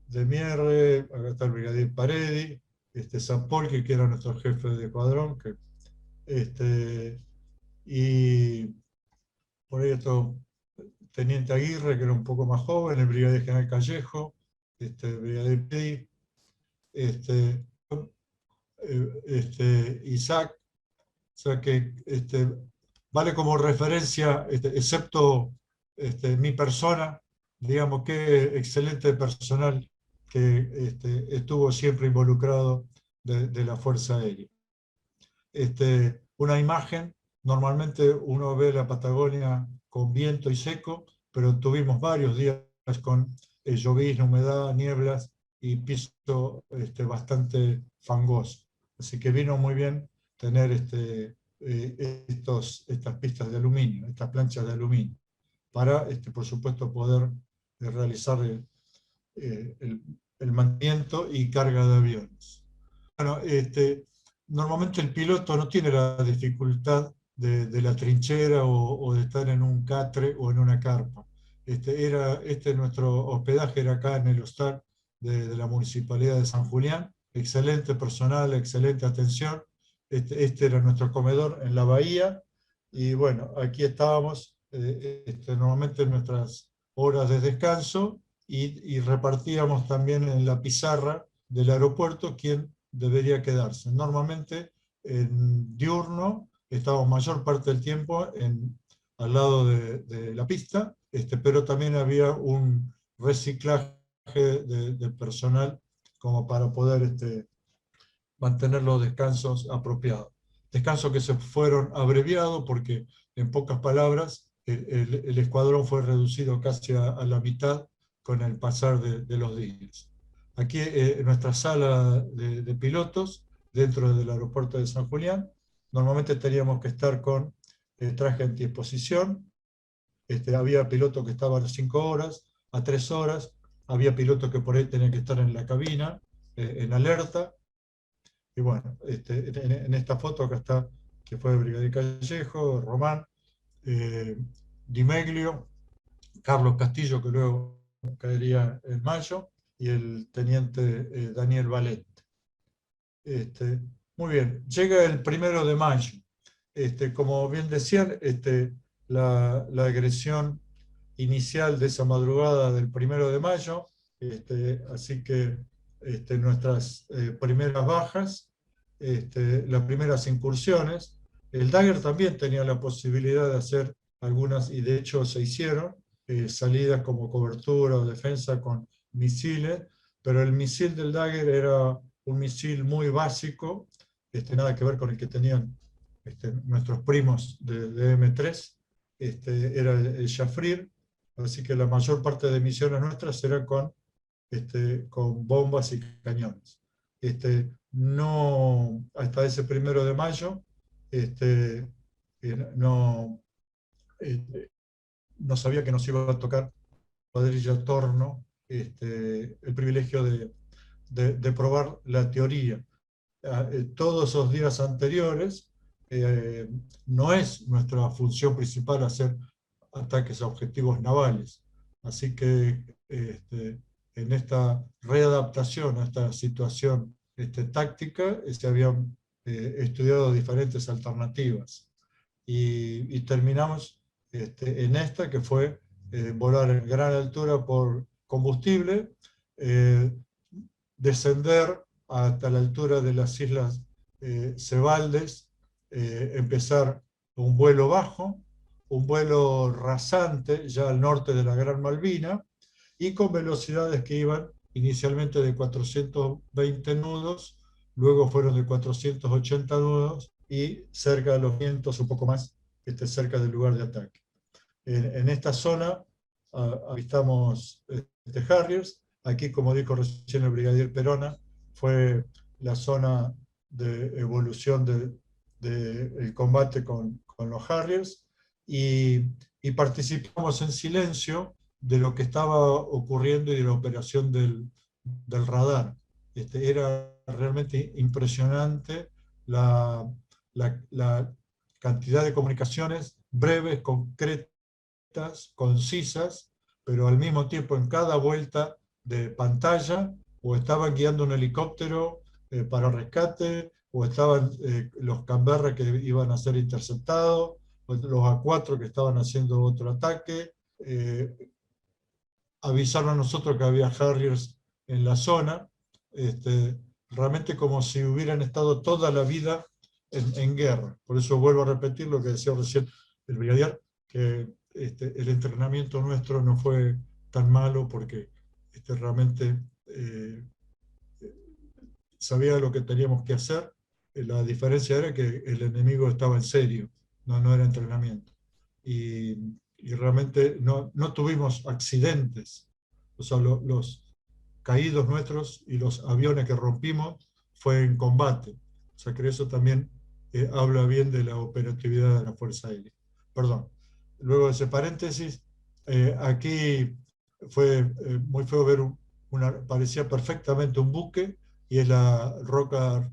de Mierre, acá está el brigadier Paredi, San Polque, que era nuestro jefe de escuadrón, y por ahí está Teniente Aguirre, que era un poco más joven, el brigadier general Callejo, el brigadier Pedi, Isaac, o sea que vale como referencia, excepto mi persona, digamos, qué excelente personal que estuvo siempre involucrado de la Fuerza Aérea. Una imagen, normalmente uno ve la Patagonia con viento y seco, pero tuvimos varios días con llovizna, humedad, nieblas y piso bastante fangoso. Así que vino muy bien tener estas pistas de aluminio, estas planchas de aluminio, para, por supuesto, poder realizar el mantenimiento y carga de aviones. Bueno, normalmente el piloto no tiene la dificultad de la trinchera o de estar en un catre o en una carpa. Nuestro hospedaje era acá en el hostal de la Municipalidad de San Julián. Excelente personal, excelente atención. Este era nuestro comedor en la bahía, y bueno, aquí estábamos normalmente en nuestras horas de descanso, y repartíamos también en la pizarra del aeropuerto quién debería quedarse. Normalmente en diurno estábamos mayor parte del tiempo al lado de la pista, pero también había un reciclaje de personal como para poder mantener los descansos apropiados. Descansos que se fueron abreviados porque, en pocas palabras, el escuadrón fue reducido casi a la mitad con el pasar de los días. Aquí en nuestra sala de pilotos, dentro del aeropuerto de San Julián, normalmente teníamos que estar con traje antiexposición. Había pilotos que estaban a 5 horas, a 3 horas, había pilotos que por ahí tenían que estar en la cabina, en alerta. Y bueno, en esta foto acá está, que fue el brigadier Callejo, Román, Di Meglio, Carlos Castillo, que luego caería en mayo, y el teniente Daniel Valente. Muy bien, llega el 1 de mayo. Como bien decían, la agresión inicial de esa madrugada del 1 de mayo, así que nuestras primeras bajas, las primeras incursiones. El Dagger también tenía la posibilidad de hacer algunas, y de hecho se hicieron, salidas como cobertura o defensa con misiles, pero el misil del Dagger era un misil muy básico, nada que ver con el que tenían nuestros primos de M3, era el Jaffir, así que la mayor parte de misiones nuestras eran con bombas y cañones. No, hasta ese 1 de mayo, no, no sabía que nos iba a tocar cuadrilla Torno, el privilegio de probar la teoría. Todos esos días anteriores, no es nuestra función principal hacer ataques a objetivos navales. Así que en esta readaptación a esta situación táctica, se habían estudiado diferentes alternativas. Y terminamos en esta, que fue volar en gran altura por combustible, descender hasta la altura de las islas Cebaldes, empezar un vuelo bajo, un vuelo rasante ya al norte de la Gran Malvina, y con velocidades que iban inicialmente de 420 nudos, luego fueron de 480 nudos, y cerca de los vientos, un poco más, cerca del lugar de ataque. En esta zona avistamos Harriers. Aquí, como dijo recién el brigadier Perona, fue la zona de evolución del combate con los Harriers, y participamos en silencio de lo que estaba ocurriendo y de la operación del radar. Era realmente impresionante la cantidad de comunicaciones breves, concretas, concisas, pero al mismo tiempo en cada vuelta de pantalla o estaban guiando un helicóptero para rescate, o estaban los Canberra que iban a ser interceptados, o los A4 que estaban haciendo otro ataque. Avisaron a nosotros que había Harriers en la zona, realmente como si hubieran estado toda la vida en guerra. Por eso vuelvo a repetir lo que decía recién el brigadier, que el entrenamiento nuestro no fue tan malo, porque realmente sabía lo que teníamos que hacer. La diferencia era que el enemigo estaba en serio, no era entrenamiento. Y realmente no tuvimos accidentes. O sea, los caídos nuestros y los aviones que rompimos fue en combate. O sea, que eso también habla bien de la operatividad de la Fuerza Aérea. Perdón. Luego de ese paréntesis, aquí fue muy feo ver parecía perfectamente un buque, y es la Roca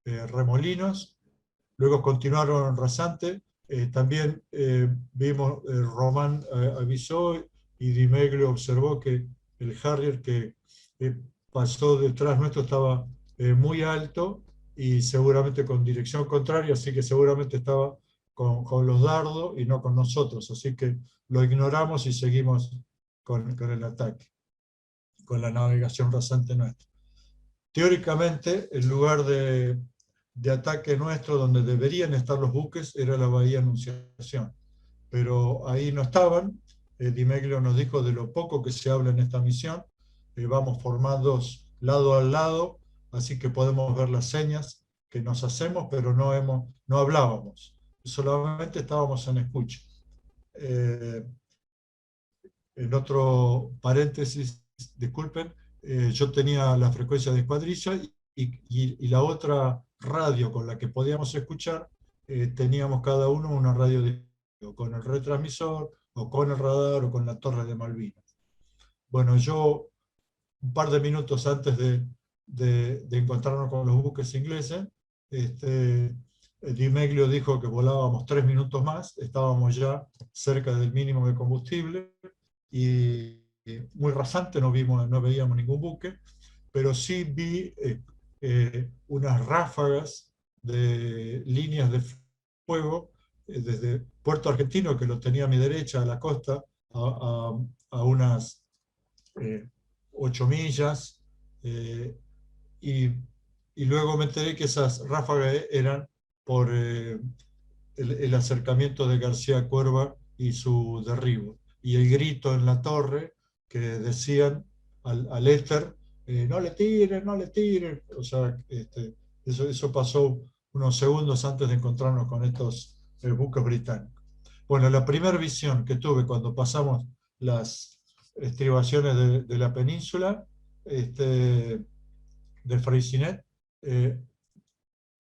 Remolinos. Luego continuaron rasante. También vimos, Román avisó, y Di Meglio observó que el Harrier que pasó detrás nuestro estaba muy alto, y seguramente con dirección contraria, así que seguramente estaba con los dardos y no con nosotros, así que lo ignoramos y seguimos con el ataque, con la navegación rasante nuestra. Teóricamente, el lugar de ataque nuestro, donde deberían estar los buques, era la Bahía Anunciación, pero ahí no estaban. Di Meglio nos dijo de lo poco que se habla en esta misión. Vamos formados lado a lado, así que podemos ver las señas que nos hacemos, pero no hablábamos, solamente estábamos en escucha. En otro paréntesis, disculpen, yo tenía la frecuencia de escuadrilla, y la otra radio con la que podíamos escuchar, teníamos cada uno una radio con el retransmisor, o con el radar, o con la torre de Malvinas. Bueno, yo, un par de minutos antes de encontrarnos con los buques ingleses, Di Meglio dijo que volábamos 3 minutos más, estábamos ya cerca del mínimo de combustible, y muy rasante, no veíamos ningún buque, pero sí vi unas ráfagas de líneas de fuego desde Puerto Argentino, que lo tenía a mi derecha, a la costa, a unas 8 millas, y luego me enteré que esas ráfagas eran por el acercamiento de García Cuerva y su derribo. Y el grito en la torre que decían al éter, no le tiren, no le tiren. O sea, eso pasó unos segundos antes de encontrarnos con estos buques británicos. Bueno, la primera visión que tuve cuando pasamos las estribaciones de la península, de Freycinet,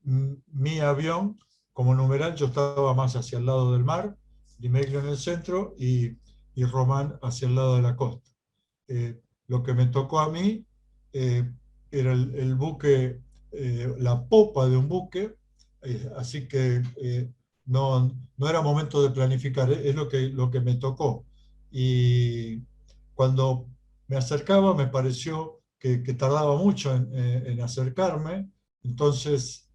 mi avión, como numeral, yo estaba más hacia el lado del mar, Di Meglio en el centro y Román hacia el lado de la costa. Lo que me tocó a mí era el buque, la popa de un buque, así que no era momento de planificar, es lo que me tocó. Y cuando me acercaba me pareció que tardaba mucho en acercarme, entonces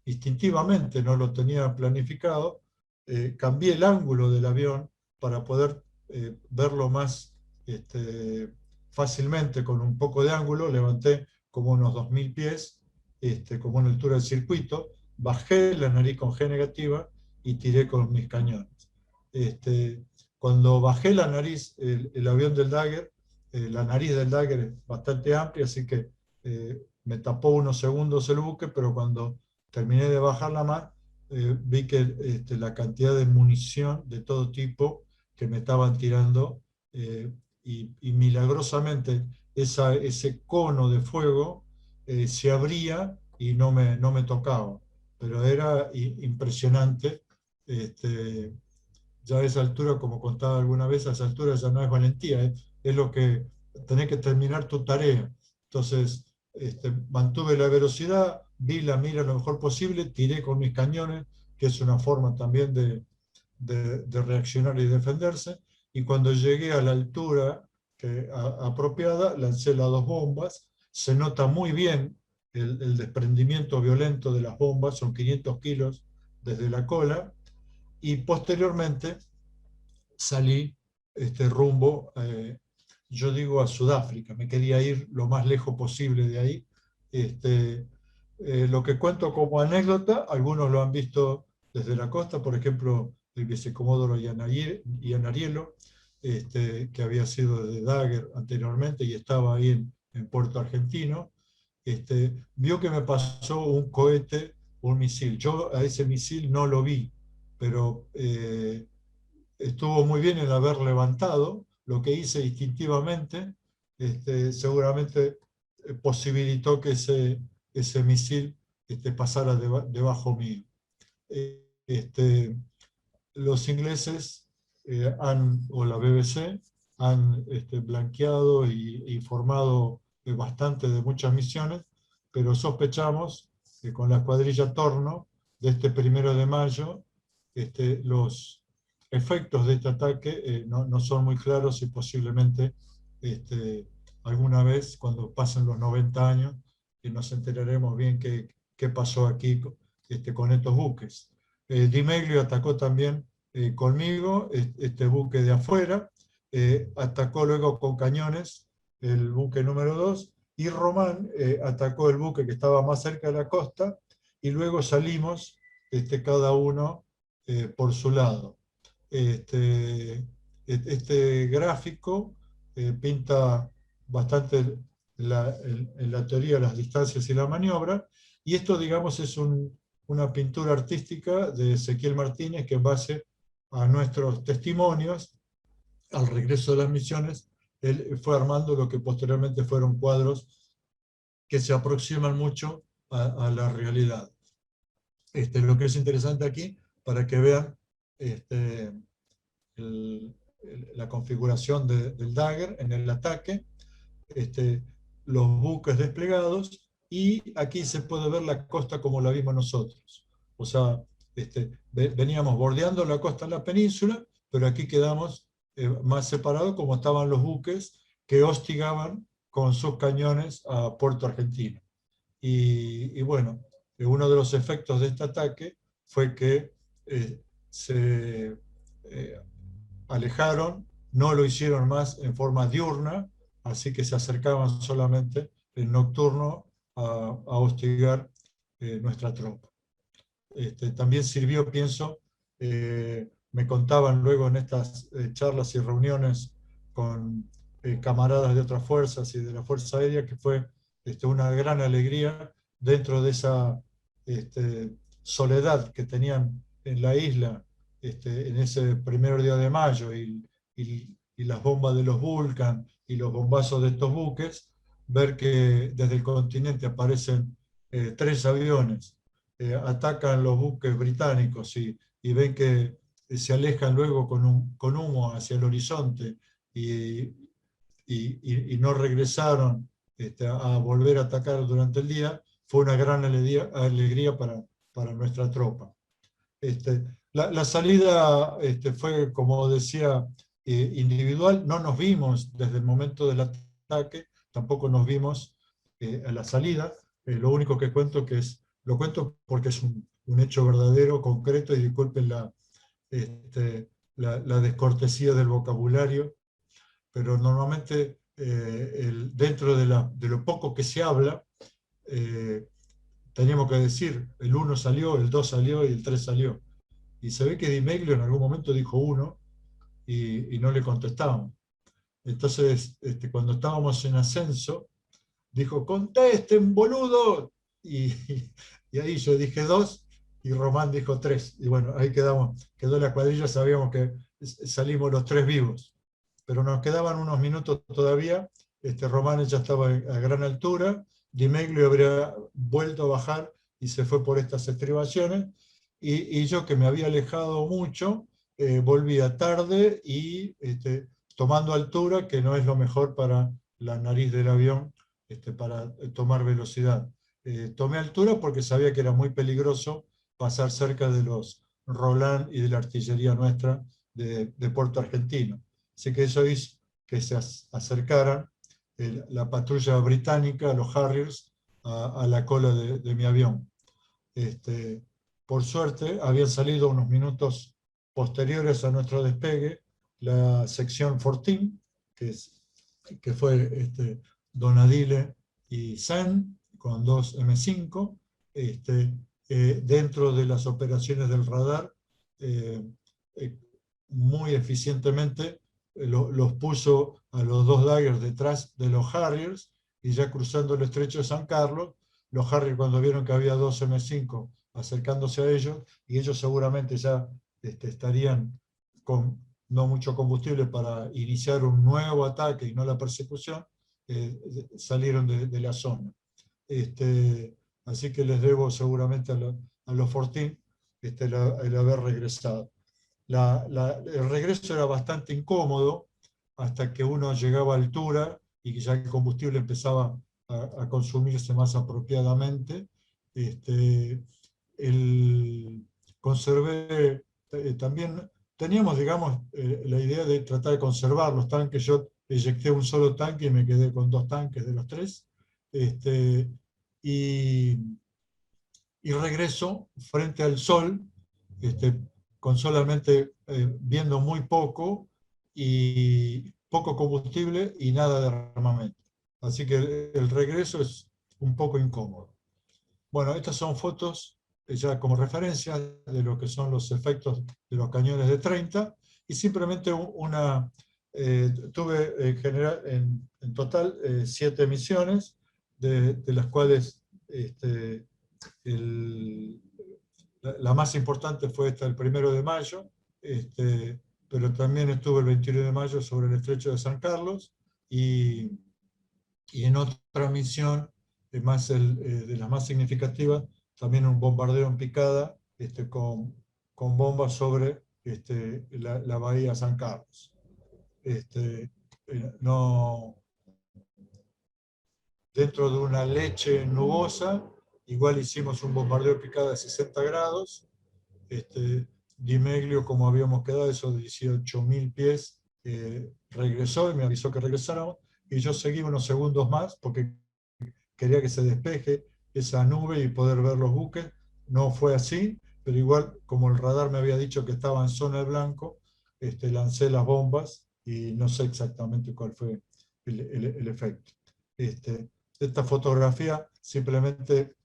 instintivamente no lo tenía planificado, cambié el ángulo del avión para poder verlo más fácilmente con un poco de ángulo, levanté como unos 2000 pies, como una altura del circuito, bajé la nariz con G negativa y tiré con mis cañones. Cuando bajé la nariz, el avión del Dagger, la nariz del Dagger es bastante amplia, así que me tapó unos segundos el buque, pero cuando terminé de bajar la mar, vi que la cantidad de munición de todo tipo que me estaban tirando, y milagrosamente ese cono de fuego se abría y no me tocaba, pero era impresionante. Ya a esa altura, como contaba alguna vez, a esa altura ya no es valentía, es lo que tenés que terminar tu tarea. Entonces mantuve la velocidad, vi la mira lo mejor posible, tiré con mis cañones, que es una forma también de reaccionar y defenderse, y cuando llegué a la altura apropiada, lancé las 2 bombas. Se nota muy bien el desprendimiento violento de las bombas, son 500 kilos desde la cola, y posteriormente salí rumbo, yo digo a Sudáfrica, me quería ir lo más lejos posible de ahí. Lo que cuento como anécdota, algunos lo han visto desde la costa, por ejemplo, el vicecomodoro Ianariello, que había sido de Dagger anteriormente y estaba ahí en Puerto Argentino, vio que me pasó un cohete, un misil. Yo a ese misil no lo vi, pero estuvo muy bien en haber levantado. Lo que hice instintivamente seguramente posibilitó que ese misil pasara debajo mío. Los ingleses o la BBC han blanqueado y informado bastante de muchas misiones, pero sospechamos que con la escuadrilla Torno de este 1 de mayo, los efectos de este ataque no son muy claros, y posiblemente alguna vez, cuando pasen los 90 años, nos enteraremos bien qué pasó aquí con estos buques. Di Meglio atacó también conmigo este buque de afuera, atacó luego con cañones el buque número 2, y Román atacó el buque que estaba más cerca de la costa, y luego salimos cada uno por su lado. Este gráfico pinta bastante en la teoría las distancias y la maniobra, y esto, digamos, es una pintura artística de Ezequiel Martínez, que en base a nuestros testimonios al regreso de las misiones, él fue armando lo que posteriormente fueron cuadros que se aproximan mucho a la realidad. Lo que es interesante aquí, para que vean la configuración del Dagger en el ataque, los buques desplegados, y aquí se puede ver la costa como la vimos nosotros. O sea, veníamos bordeando la costa en la península, pero aquí quedamos más separado, como estaban los buques que hostigaban con sus cañones a Puerto Argentino. Y bueno, uno de los efectos de este ataque fue que se alejaron, no lo hicieron más en forma diurna, así que se acercaban solamente en nocturno a hostigar nuestra tropa. También sirvió, pienso, me contaban luego en estas charlas y reuniones con camaradas de otras fuerzas y de la Fuerza Aérea, que fue una gran alegría dentro de esa soledad que tenían en la isla en ese primer día de mayo, y las bombas de los Vulcan y los bombazos de estos buques, ver que desde el continente aparecen 3 aviones, atacan los buques británicos y ven que se alejan luego con humo hacia el horizonte y no regresaron a volver a atacar durante el día, fue una gran alegría para nuestra tropa. La salida fue, como decía, individual. No nos vimos desde el momento del ataque, tampoco nos vimos a la salida. Lo único que cuento lo cuento porque es un hecho verdadero, concreto, y disculpen la descortesía del vocabulario, pero normalmente dentro de lo poco que se habla, teníamos que decir, el 1 salió, el 2 salió y el 3 salió. Y se ve que Di Meglio en algún momento dijo 1 y no le contestábamos. Entonces, cuando estábamos en ascenso, dijo, contesten, boludo. Y ahí yo dije 2 y Román dijo 3. Y bueno, ahí quedó la cuadrilla, sabíamos que salimos los 3 vivos. Pero nos quedaban unos minutos todavía. Román ya estaba a gran altura, Di Meglio habría vuelto a bajar y se fue por estas estribaciones, y yo, que me había alejado mucho, volvía tarde y tomando altura, que no es lo mejor para la nariz del avión, para tomar velocidad. Tomé altura porque sabía que era muy peligroso pasar cerca de los Roland y de la artillería nuestra de Puerto Argentino. Así que eso hizo que se acercaran la patrulla británica, los Harriers, a la cola de mi avión. Por suerte, habían salido unos minutos posteriores a nuestro despegue la sección 14, que fue Donadile y Sen, con 2 M5, dentro de las operaciones del radar, muy eficientemente los puso a los 2 Daggers detrás de los Harriers, y ya cruzando el estrecho de San Carlos, los Harriers, cuando vieron que había 2 M5 acercándose a ellos, y ellos seguramente ya estarían con no mucho combustible para iniciar un nuevo ataque y no la persecución, salieron de la zona. Así que les debo seguramente a los Fortín el haber regresado. El regreso era bastante incómodo hasta que uno llegaba a altura y que ya el combustible empezaba a consumirse más apropiadamente. Conservé también, teníamos, digamos, la idea de tratar de conservar los tanques. Yo eyecté un solo tanque y me quedé con 2 tanques de los 3. Y regreso frente al sol, con solamente viendo muy poco, y poco combustible y nada de armamento. Así que el regreso es un poco incómodo. Bueno, estas son fotos ya como referencia de lo que son los efectos de los cañones de 30, y simplemente tuve en general, en total 7 misiones, de las cuales la más importante fue esta, el 1 de mayo, pero también estuve el 21 de mayo sobre el estrecho de San Carlos, y en otra misión, de las más significativas, también un bombardeo en picada con bombas sobre la bahía San Carlos. Dentro de una leche nubosa, igual hicimos un bombardeo de picada de 60 grados. Di Meglio, como habíamos quedado, esos 18.000 pies, regresó y me avisó que regresáramos, y yo seguí unos segundos más porque quería que se despeje esa nube y poder ver los buques. No fue así, pero igual, como el radar me había dicho que estaba en zona de blanco, lancé las bombas y no sé exactamente cuál fue el efecto. Esta fotografía simplemente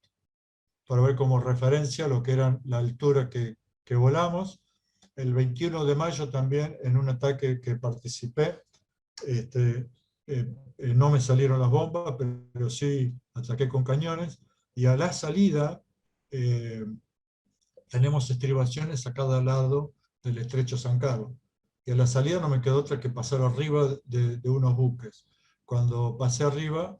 para ver como referencia lo que era la altura que volamos. El 21 de mayo también en un ataque que participé, no me salieron las bombas, pero sí ataqué con cañones, y a la salida tenemos estribaciones a cada lado del estrecho San Carlos, y a la salida no me quedó otra que pasar arriba de unos buques. Cuando pasé arriba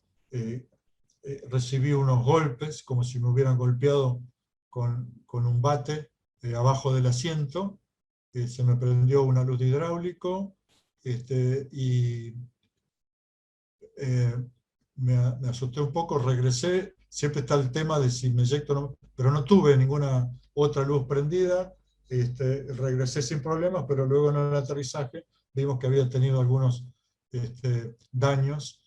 recibí unos golpes como si me hubieran golpeado con un bate abajo del asiento. Se me prendió una luz de hidráulico, y me asusté un poco, regresé. Siempre está el tema de si me eyecto o no, pero no tuve ninguna otra luz prendida. Regresé sin problemas, pero luego en el aterrizaje vimos que había tenido algunos daños,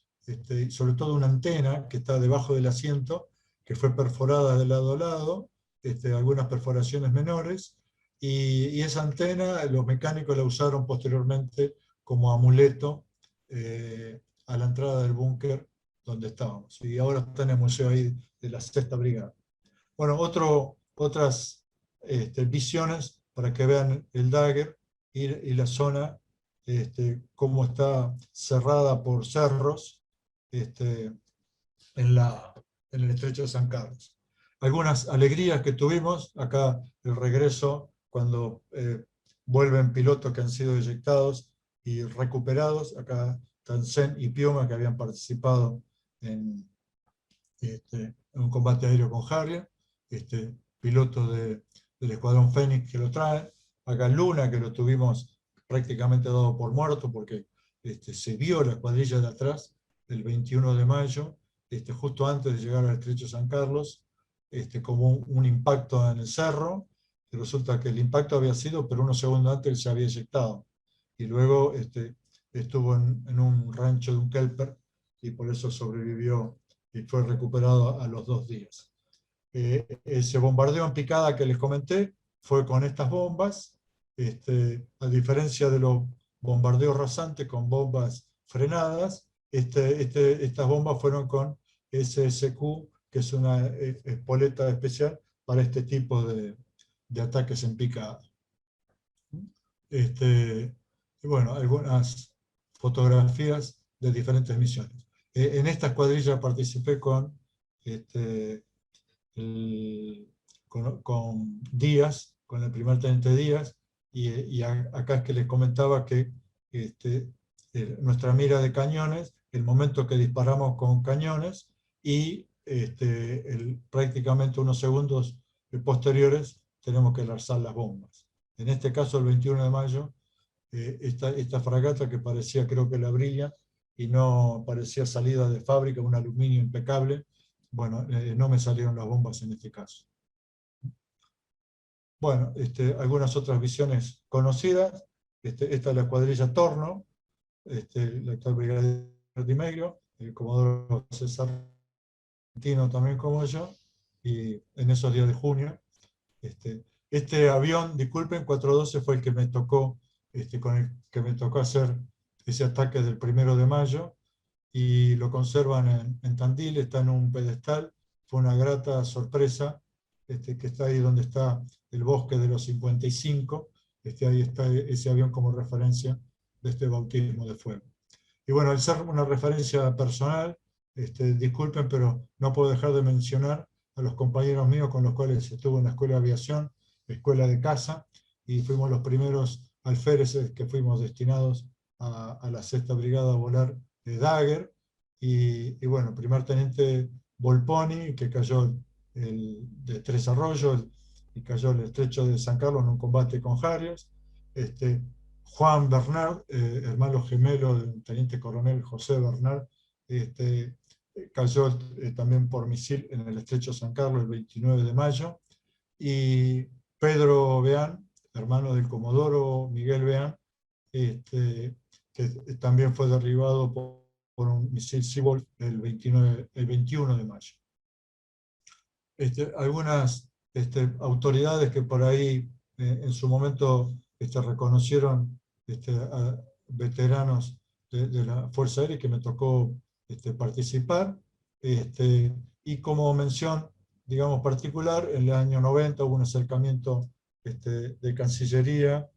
sobre todo una antena que está debajo del asiento, que fue perforada de lado a lado, algunas perforaciones menores, y esa antena los mecánicos la usaron posteriormente como amuleto a la entrada del búnker donde estábamos. Y ahora está en el museo ahí de la 6ª Brigada. Bueno, otras visiones para que vean el Dagger y la zona, cómo está cerrada por cerros en el estrecho de San Carlos. Algunas alegrías que tuvimos, acá el regreso, cuando vuelven pilotos que han sido eyectados y recuperados, acá Tansen y Pioma, que habían participado en un combate aéreo con Harrier, piloto del Escuadrón Fénix que lo trae, acá Luna, que lo tuvimos prácticamente dado por muerto, porque se vio la escuadrilla de atrás el 21 de mayo, justo antes de llegar al estrecho San Carlos, como un impacto en el cerro, y resulta que el impacto había sido, pero unos segundos antes se había eyectado, y luego estuvo en un rancho de un kelper, y por eso sobrevivió y fue recuperado a los 2 días. Ese bombardeo en picada que les comenté fue con estas bombas, a diferencia de los bombardeos rasantes con bombas frenadas, estas bombas fueron con SSQ, que es una espoleta especial para este tipo de ataques en picada. Y bueno, algunas fotografías de diferentes misiones. En esta escuadrilla participé con Díaz, con el primer teniente Díaz, y acá es que les comentaba que nuestra mira de cañones, el momento que disparamos con cañones, y prácticamente unos segundos posteriores tenemos que lanzar las bombas. En este caso, el 21 de mayo, esta fragata que parecía, creo que la Brilliant, y no parecía salida de fábrica, un aluminio impecable, bueno, no me salieron las bombas en este caso. Bueno, algunas otras visiones conocidas, esta es la escuadrilla Torno, el actual brigadier Di Meglio, el comodoro César Argentino también como yo, y en esos días de junio, este avión, disculpen, 412 fue el que me tocó, con el que me tocó hacer ese ataque del 1 de mayo, y lo conservan en Tandil, está en un pedestal. Fue una grata sorpresa, que está ahí donde está el bosque de los 55, ahí está ese avión como referencia de este bautismo de fuego. Y bueno, al ser una referencia personal, disculpen, pero no puedo dejar de mencionar a los compañeros míos con los cuales estuve en la Escuela de Aviación, Escuela de Caza, y fuimos los primeros alféreces que fuimos destinados a la 6ª Brigada a volar de Dagger, y bueno, primer teniente Volponi, que cayó de Tres Arroyos, y cayó el estrecho de San Carlos en un combate con Harriers. Juan Bernard, hermano gemelo del teniente coronel José Bernard, cayó también por misil en el estrecho San Carlos el 29 de mayo, y Pedro Beán, hermano del comodoro Miguel Beán, que también fue derribado por un misil Seabolt el 21 de mayo. Algunas autoridades que por ahí en su momento reconocieron a veteranos de la Fuerza Aérea, que me tocó participar, y como mención, digamos, particular, en el año 90 hubo un acercamiento de Cancillería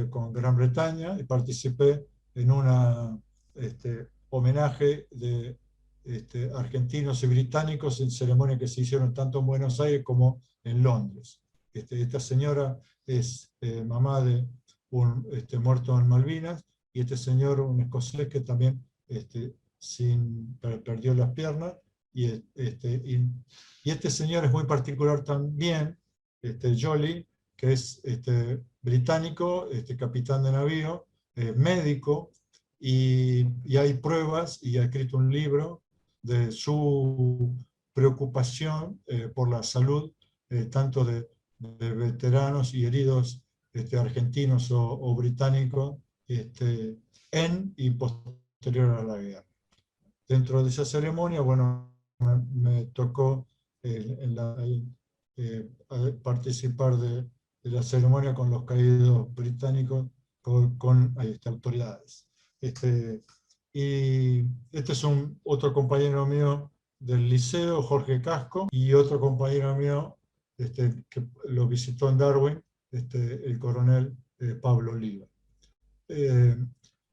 con Gran Bretaña, y participé en un homenaje de argentinos y británicos en ceremonias que se hicieron tanto en Buenos Aires como en Londres. Esta señora es mamá de un muerto en Malvinas, y este señor, un escocés que también perdió las piernas, y este señor es muy particular también, Jolie, que es británico, capitán de navío, médico, y hay pruebas, y ha escrito un libro de su preocupación por la salud, tanto de veteranos y heridos argentinos o británicos en y posterior a la guerra. Dentro de esa ceremonia, bueno, me tocó participar de la ceremonia con los caídos británicos, con autoridades. Y este es otro compañero mío del liceo, Jorge Casco, y otro compañero mío que lo visitó en Darwin, el coronel Pablo Oliva.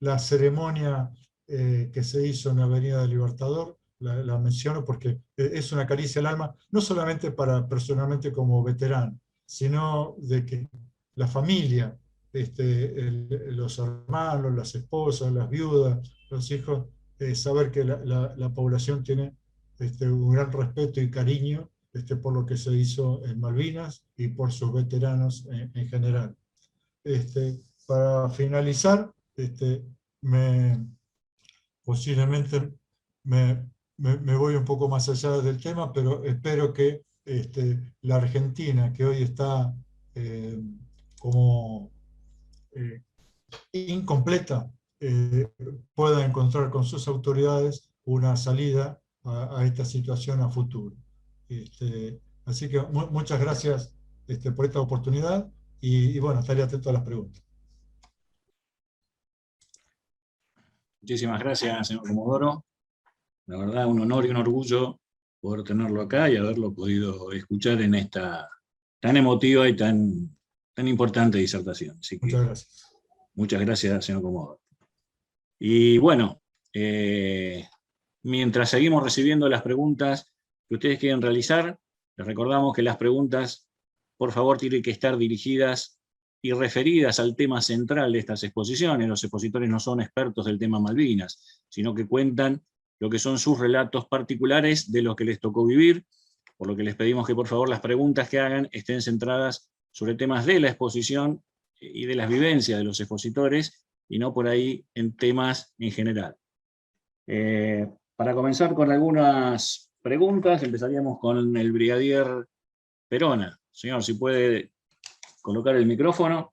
La ceremonia que se hizo en la Avenida del Libertador, la menciono porque es una caricia al alma, no solamente personalmente como veterano, sino de que la familia, los hermanos, las esposas, las viudas, los hijos, saber que la población tiene un gran respeto y cariño por lo que se hizo en Malvinas y por sus veteranos en general. Para finalizar, posiblemente me voy un poco más allá del tema, pero espero que la Argentina, que hoy está como incompleta, pueda encontrar con sus autoridades una salida a esta situación a futuro. Así que muchas gracias por esta oportunidad, y bueno, estaré atento a las preguntas. Muchísimas gracias, señor Comodoro. La verdad, un honor y un orgullo poder tenerlo acá y haberlo podido escuchar en esta tan emotiva y tan importante disertación. Así que, muchas gracias. Muchas gracias, señor Comodoro. Y bueno, mientras seguimos recibiendo las preguntas que ustedes quieren realizar, les recordamos que las preguntas, por favor, tienen que estar dirigidas y referidas al tema central de estas exposiciones. Los expositores no son expertos del tema Malvinas, sino que cuentan lo que son sus relatos particulares de lo que les tocó vivir, por lo que les pedimos que por favor las preguntas que hagan estén centradas sobre temas de la exposición y de las vivencias de los expositores, y no por ahí en temas en general. Para comenzar con algunas preguntas, empezaríamos con el brigadier Perona. Señor, si puede colocar el micrófono.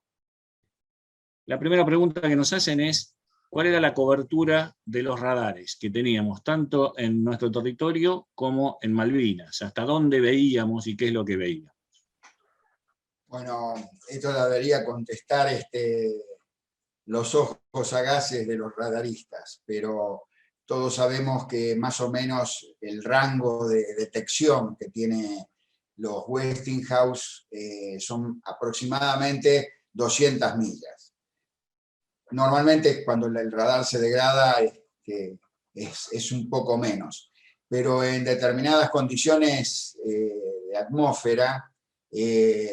La primera pregunta que nos hacen es, ¿cuál era la cobertura de los radares que teníamos, tanto en nuestro territorio como en Malvinas? ¿Hasta dónde veíamos y qué es lo que veíamos? Bueno, esto lo debería contestar los ojos sagaces de los radaristas, pero todos sabemos que más o menos el rango de detección que tiene los Westinghouse son aproximadamente 200 millas. Normalmente cuando el radar se degrada es un poco menos, pero en determinadas condiciones de atmósfera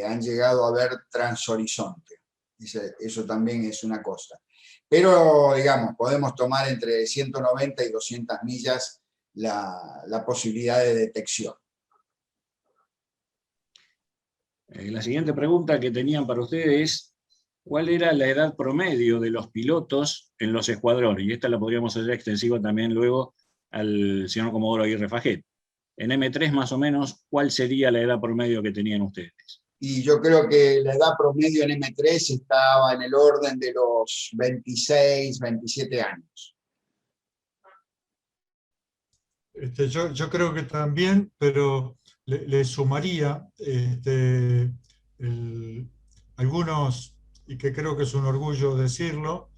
han llegado a ver transhorizonte. Eso también es una cosa. Pero, digamos, podemos tomar entre 190 y 200 millas la posibilidad de detección. La siguiente pregunta que tenían para ustedes es, ¿cuál era la edad promedio de los pilotos en los escuadrones? Y esta la podríamos hacer extensiva también luego al señor Comodoro Aguirre Faget. En M3 más o menos, ¿cuál sería la edad promedio que tenían ustedes? y yo creo que la edad promedio en M3 estaba en el orden de los 26, 27 años. Yo creo que también, pero le sumaría algunos, y que creo que es un orgullo decirlo,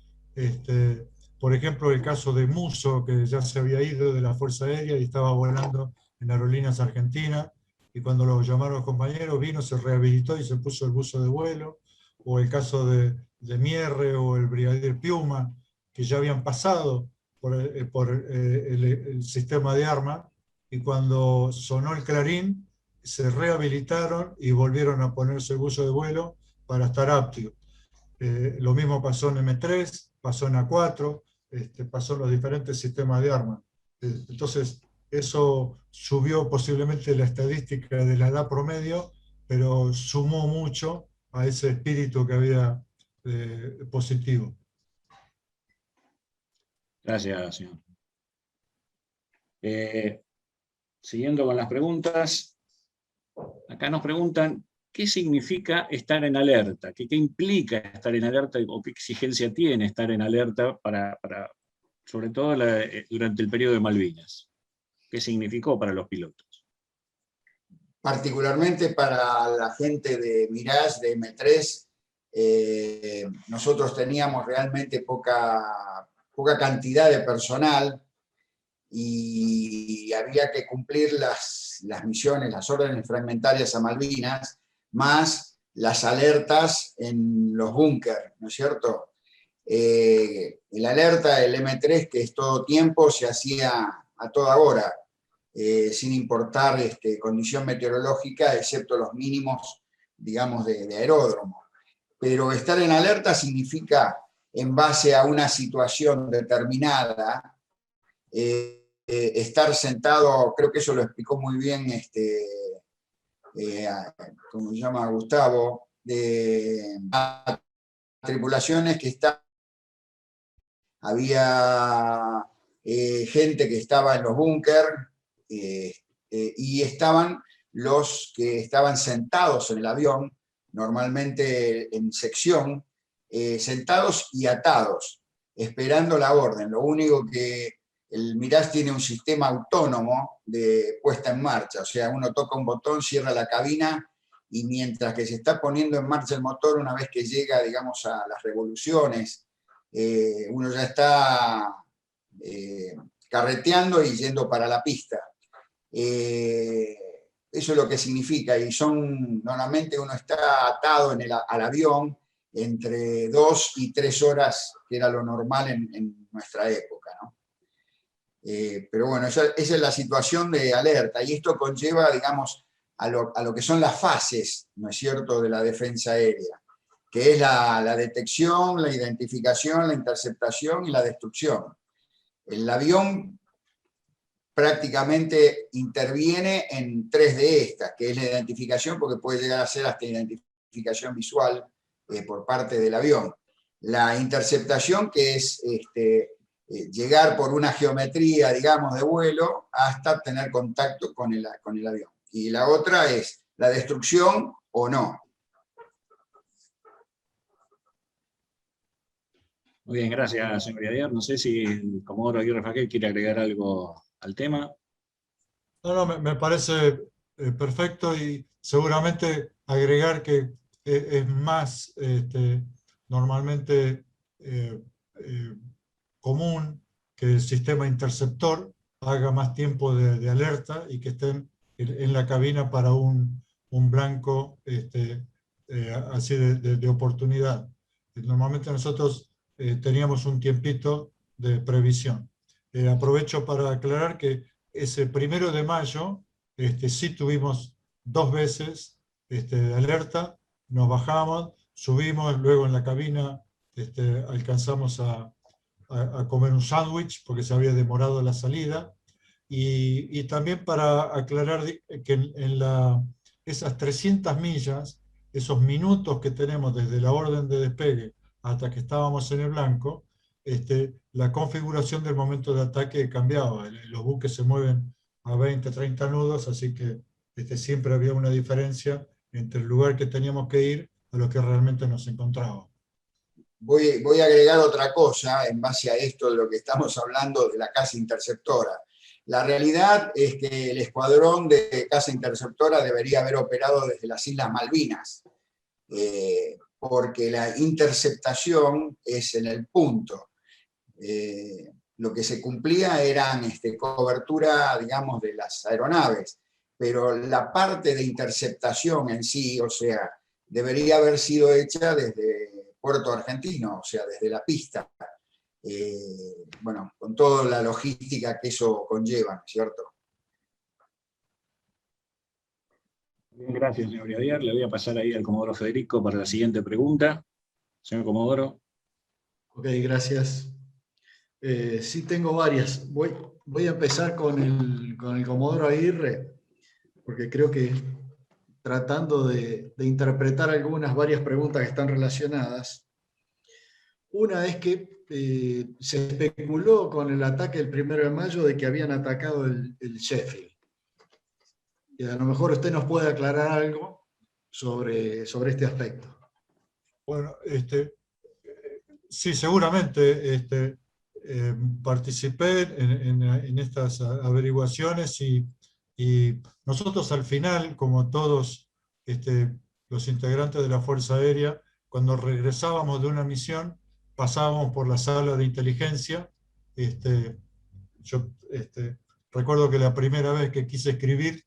por ejemplo, el caso de Musso, que ya se había ido de la Fuerza Aérea y estaba volando en Aerolíneas Argentinas, y cuando lo llamaron los compañeros, vino, se rehabilitó y se puso el buzo de vuelo, o el caso de Mierre o el brigadier Piuma, que ya habían pasado por el sistema de armas, y cuando sonó el clarín, se rehabilitaron y volvieron a ponerse el buzo de vuelo para estar aptos. Lo mismo pasó en M3, pasó en A4, pasó en los diferentes sistemas de armas. Entonces, eso subió posiblemente la estadística de la edad promedio, pero sumó mucho a ese espíritu que había positivo. Gracias, señor. Siguiendo con las preguntas, acá nos preguntan qué significa estar en alerta, qué implica estar en alerta o qué exigencia tiene estar en alerta sobre todo durante el periodo de Malvinas. ¿Qué significó para los pilotos? Particularmente para la gente de Mirage, de M3, nosotros teníamos realmente poca cantidad de personal y había que cumplir las misiones, las órdenes fragmentarias a Malvinas, más las alertas en los búnker, ¿no es cierto? El alerta del M3, que es todo tiempo, se hacía a toda hora, sin importar condición meteorológica, excepto los mínimos, digamos, de aeródromo. Pero estar en alerta significa, en base a una situación determinada, estar sentado, creo que eso lo explicó muy bien, ¿cómo se llama? Gustavo, de tripulaciones que había gente que estaba en los búnker y estaban los que estaban sentados en el avión, normalmente en sección, sentados y atados, esperando la orden. Lo único que el Mirage tiene un sistema autónomo de puesta en marcha, o sea, uno toca un botón, cierra la cabina, y mientras que se está poniendo en marcha el motor, una vez que llega, digamos, a las revoluciones, uno ya está carreteando y yendo para la pista. Eso es lo que significa, y normalmente uno está atado al avión entre 2 y 3 horas, que era lo normal en nuestra época, ¿no? Pero bueno, esa es la situación de alerta, y esto conlleva, digamos, a lo que son las fases, ¿no es cierto?, de la defensa aérea, que es la detección, la identificación, la interceptación y la destrucción. El avión prácticamente interviene en 3 de estas, que es la identificación, porque puede llegar a ser hasta identificación visual por parte del avión. La interceptación, que es llegar por una geometría, digamos, de vuelo, hasta tener contacto con el avión. Y la otra es la destrucción o no. Muy bien, gracias, señor brigadier. No sé si el comodoro Aguirre Fajel quiere agregar algo al tema. No, me parece perfecto, y seguramente agregar que es más normalmente común que el sistema interceptor haga más tiempo de alerta y que estén en la cabina para un blanco así de oportunidad. Normalmente nosotros teníamos un tiempito de previsión. Aprovecho para aclarar que ese 1 de mayo sí tuvimos 2 veces de alerta, nos bajamos, subimos, luego en la cabina alcanzamos a comer un sándwich porque se había demorado la salida, y también para aclarar que esas 300 millas, esos minutos que tenemos desde la orden de despegue hasta que estábamos en el blanco, la configuración del momento de ataque cambiaba. Los buques se mueven a 20, 30 nudos, así que siempre había una diferencia entre el lugar que teníamos que ir a lo que realmente nos encontrábamos. Voy a agregar otra cosa en base a esto de lo que estamos hablando de la caza interceptora. La realidad es que el escuadrón de caza interceptora debería haber operado desde las Islas Malvinas, porque la interceptación es en el punto. Lo que se cumplía eran cobertura, digamos, de las aeronaves, pero la parte de interceptación en sí, o sea, debería haber sido hecha desde Puerto Argentino, o sea, desde la pista. Bueno, con toda la logística que eso conlleva, ¿cierto? Bien, gracias, señor Brigadier. Le voy a pasar ahí al comodoro Federico para la siguiente pregunta. Señor comodoro. Ok, gracias. Sí, tengo varias. Voy a empezar con el comodoro Aguirre, porque creo que tratando de interpretar varias preguntas que están relacionadas. Una es que se especuló con el ataque del 1 de mayo de que habían atacado el Sheffield. Y a lo mejor usted nos puede aclarar algo sobre este aspecto. Bueno, sí, seguramente participé en estas averiguaciones y nosotros al final, como todos los integrantes de la Fuerza Aérea, cuando regresábamos de una misión, pasábamos por la sala de inteligencia. Yo recuerdo que la primera vez que quise escribir,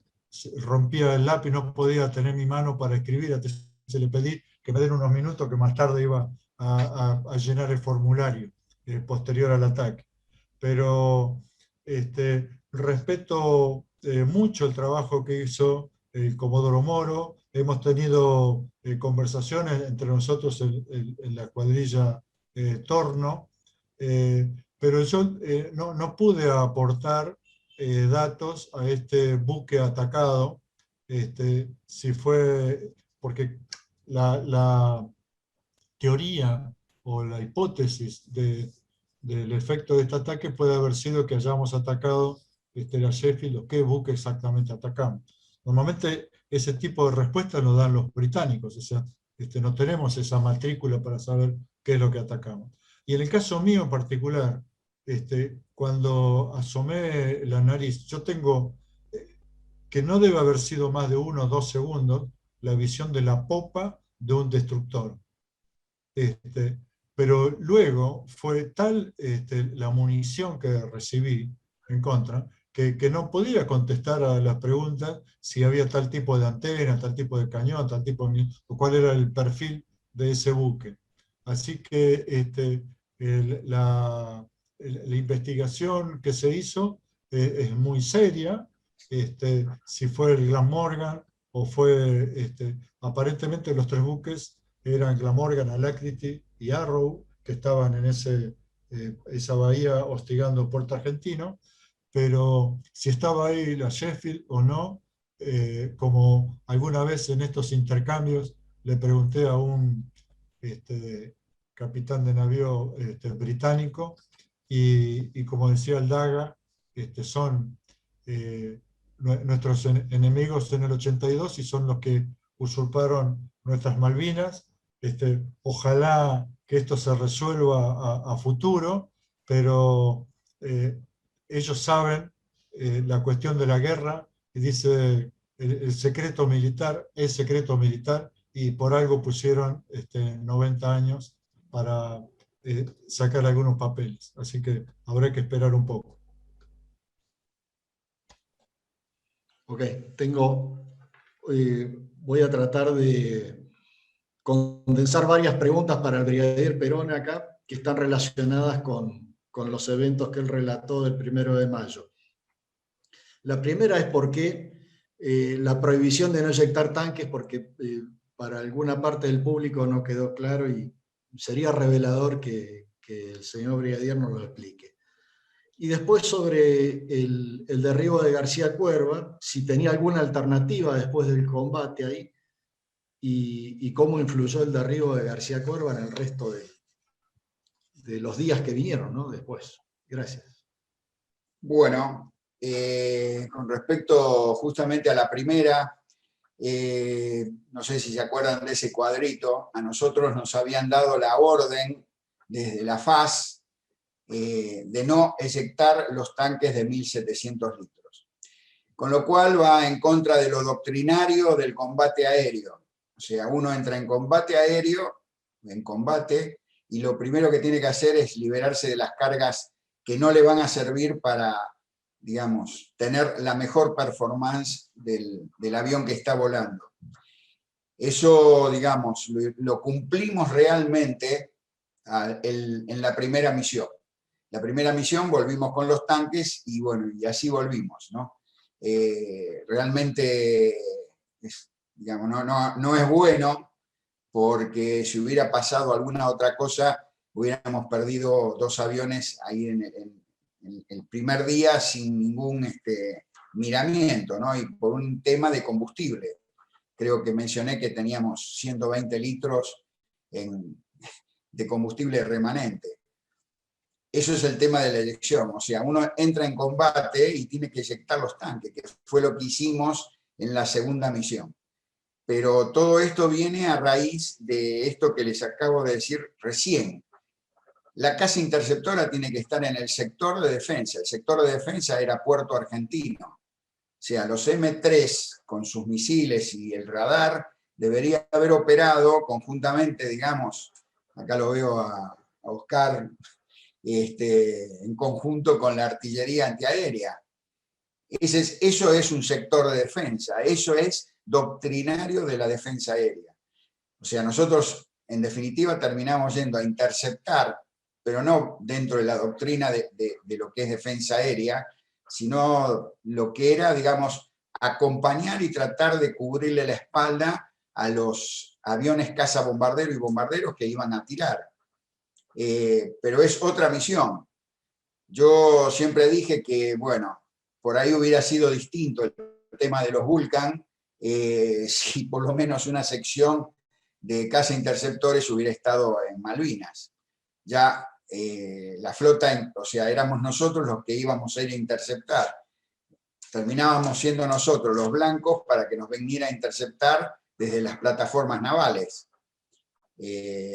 rompía el lápiz, no podía tener mi mano para escribir, entonces le pedí que me den unos minutos, que más tarde iba a llenar el formulario posterior al ataque. Pero respeto mucho el trabajo que hizo el comodoro Moro. Hemos tenido conversaciones entre nosotros en la escuadrilla Torno, pero yo no pude aportar datos a este buque atacado, si fue, porque la teoría o la hipótesis del efecto de este ataque puede haber sido que hayamos atacado la Sheffield, o qué buque exactamente atacamos. Normalmente ese tipo de respuestas nos dan los británicos, o sea, no tenemos esa matrícula para saber qué es lo que atacamos. Y en el caso mío en particular, cuando asomé la nariz, yo tengo, que no debe haber sido más de 1 o 2 segundos, la visión de la popa de un destructor. Pero luego fue tal la munición que recibí en contra, que no podía contestar a las preguntas si había tal tipo de antena, tal tipo de cañón, tal tipo de, o cuál era el perfil de ese buque. Así que la investigación que se hizo es muy seria. Si fue el Glamorgan o fue, aparentemente los 3 buques eran Glamorgan, Alacrity y Arrow, que estaban en esa bahía hostigando Puerto Argentino, pero si estaba ahí la Sheffield o no, como alguna vez en estos intercambios le pregunté a un capitán de navío británico, y como decía el Daga, son nuestros enemigos en el 82 y son los que usurparon nuestras Malvinas. Ojalá que esto se resuelva a futuro, pero ellos saben la cuestión de la guerra, y dice el secreto militar es secreto militar, y por algo pusieron 90 años para sacar algunos papeles. Así que habrá que esperar un poco. Ok, voy a tratar de condensar varias preguntas para el brigadier Perón acá, que están relacionadas con los eventos que él relató del 1 de mayo. La primera es por qué la prohibición de no eyectar tanques, porque para alguna parte del público no quedó claro y sería revelador que el señor brigadier nos lo explique. Y después sobre el derribo de García Cuerva, si tenía alguna alternativa después del combate ahí, y cómo influyó el derribo de García Cuerva en el resto de los días que vinieron, ¿no? Después. Gracias. Bueno, con respecto justamente a la primera, no sé si se acuerdan de ese cuadrito, a nosotros nos habían dado la orden desde la FAS de no eyectar los tanques de 1.700 litros. Con lo cual va en contra de lo doctrinario del combate aéreo. O sea, uno entra en combate aéreo, en combate, y lo primero que tiene que hacer es liberarse de las cargas que no le van a servir para, digamos, tener la mejor performance del avión que está volando. Eso, digamos, lo cumplimos realmente en la primera misión. La primera misión volvimos con los tanques y bueno, y así volvimos, ¿no? Realmente, digamos, no es bueno, porque si hubiera pasado alguna otra cosa, hubiéramos perdido 2 aviones ahí en el primer día sin ningún miramiento, ¿no? Y por un tema de combustible. Creo que mencioné que teníamos 120 litros de combustible remanente. Eso es el tema de la eyección, o sea, uno entra en combate y tiene que eyectar los tanques, que fue lo que hicimos en la segunda misión. Pero todo esto viene a raíz de esto que les acabo de decir recién. La casa interceptora tiene que estar en el sector de defensa. El sector de defensa era Puerto Argentino. O sea, los M3 con sus misiles y el radar debería haber operado conjuntamente, digamos, acá lo veo a Oscar, en conjunto con la artillería antiaérea. Eso es un sector de defensa, eso es doctrinario de la defensa aérea. O sea, nosotros en definitiva terminamos yendo a interceptar, pero no dentro de la doctrina de lo que es defensa aérea, sino lo que era, digamos, acompañar y tratar de cubrirle la espalda a los aviones caza-bombardero y bombarderos que iban a tirar. Pero es otra misión. Yo siempre dije que, bueno, por ahí hubiera sido distinto el tema de los Vulcan, si por lo menos una sección de caza interceptores hubiera estado en Malvinas. Ya la flota, o sea, éramos nosotros los que íbamos a ir a interceptar. Terminábamos siendo nosotros los blancos para que nos viniera a interceptar desde las plataformas navales.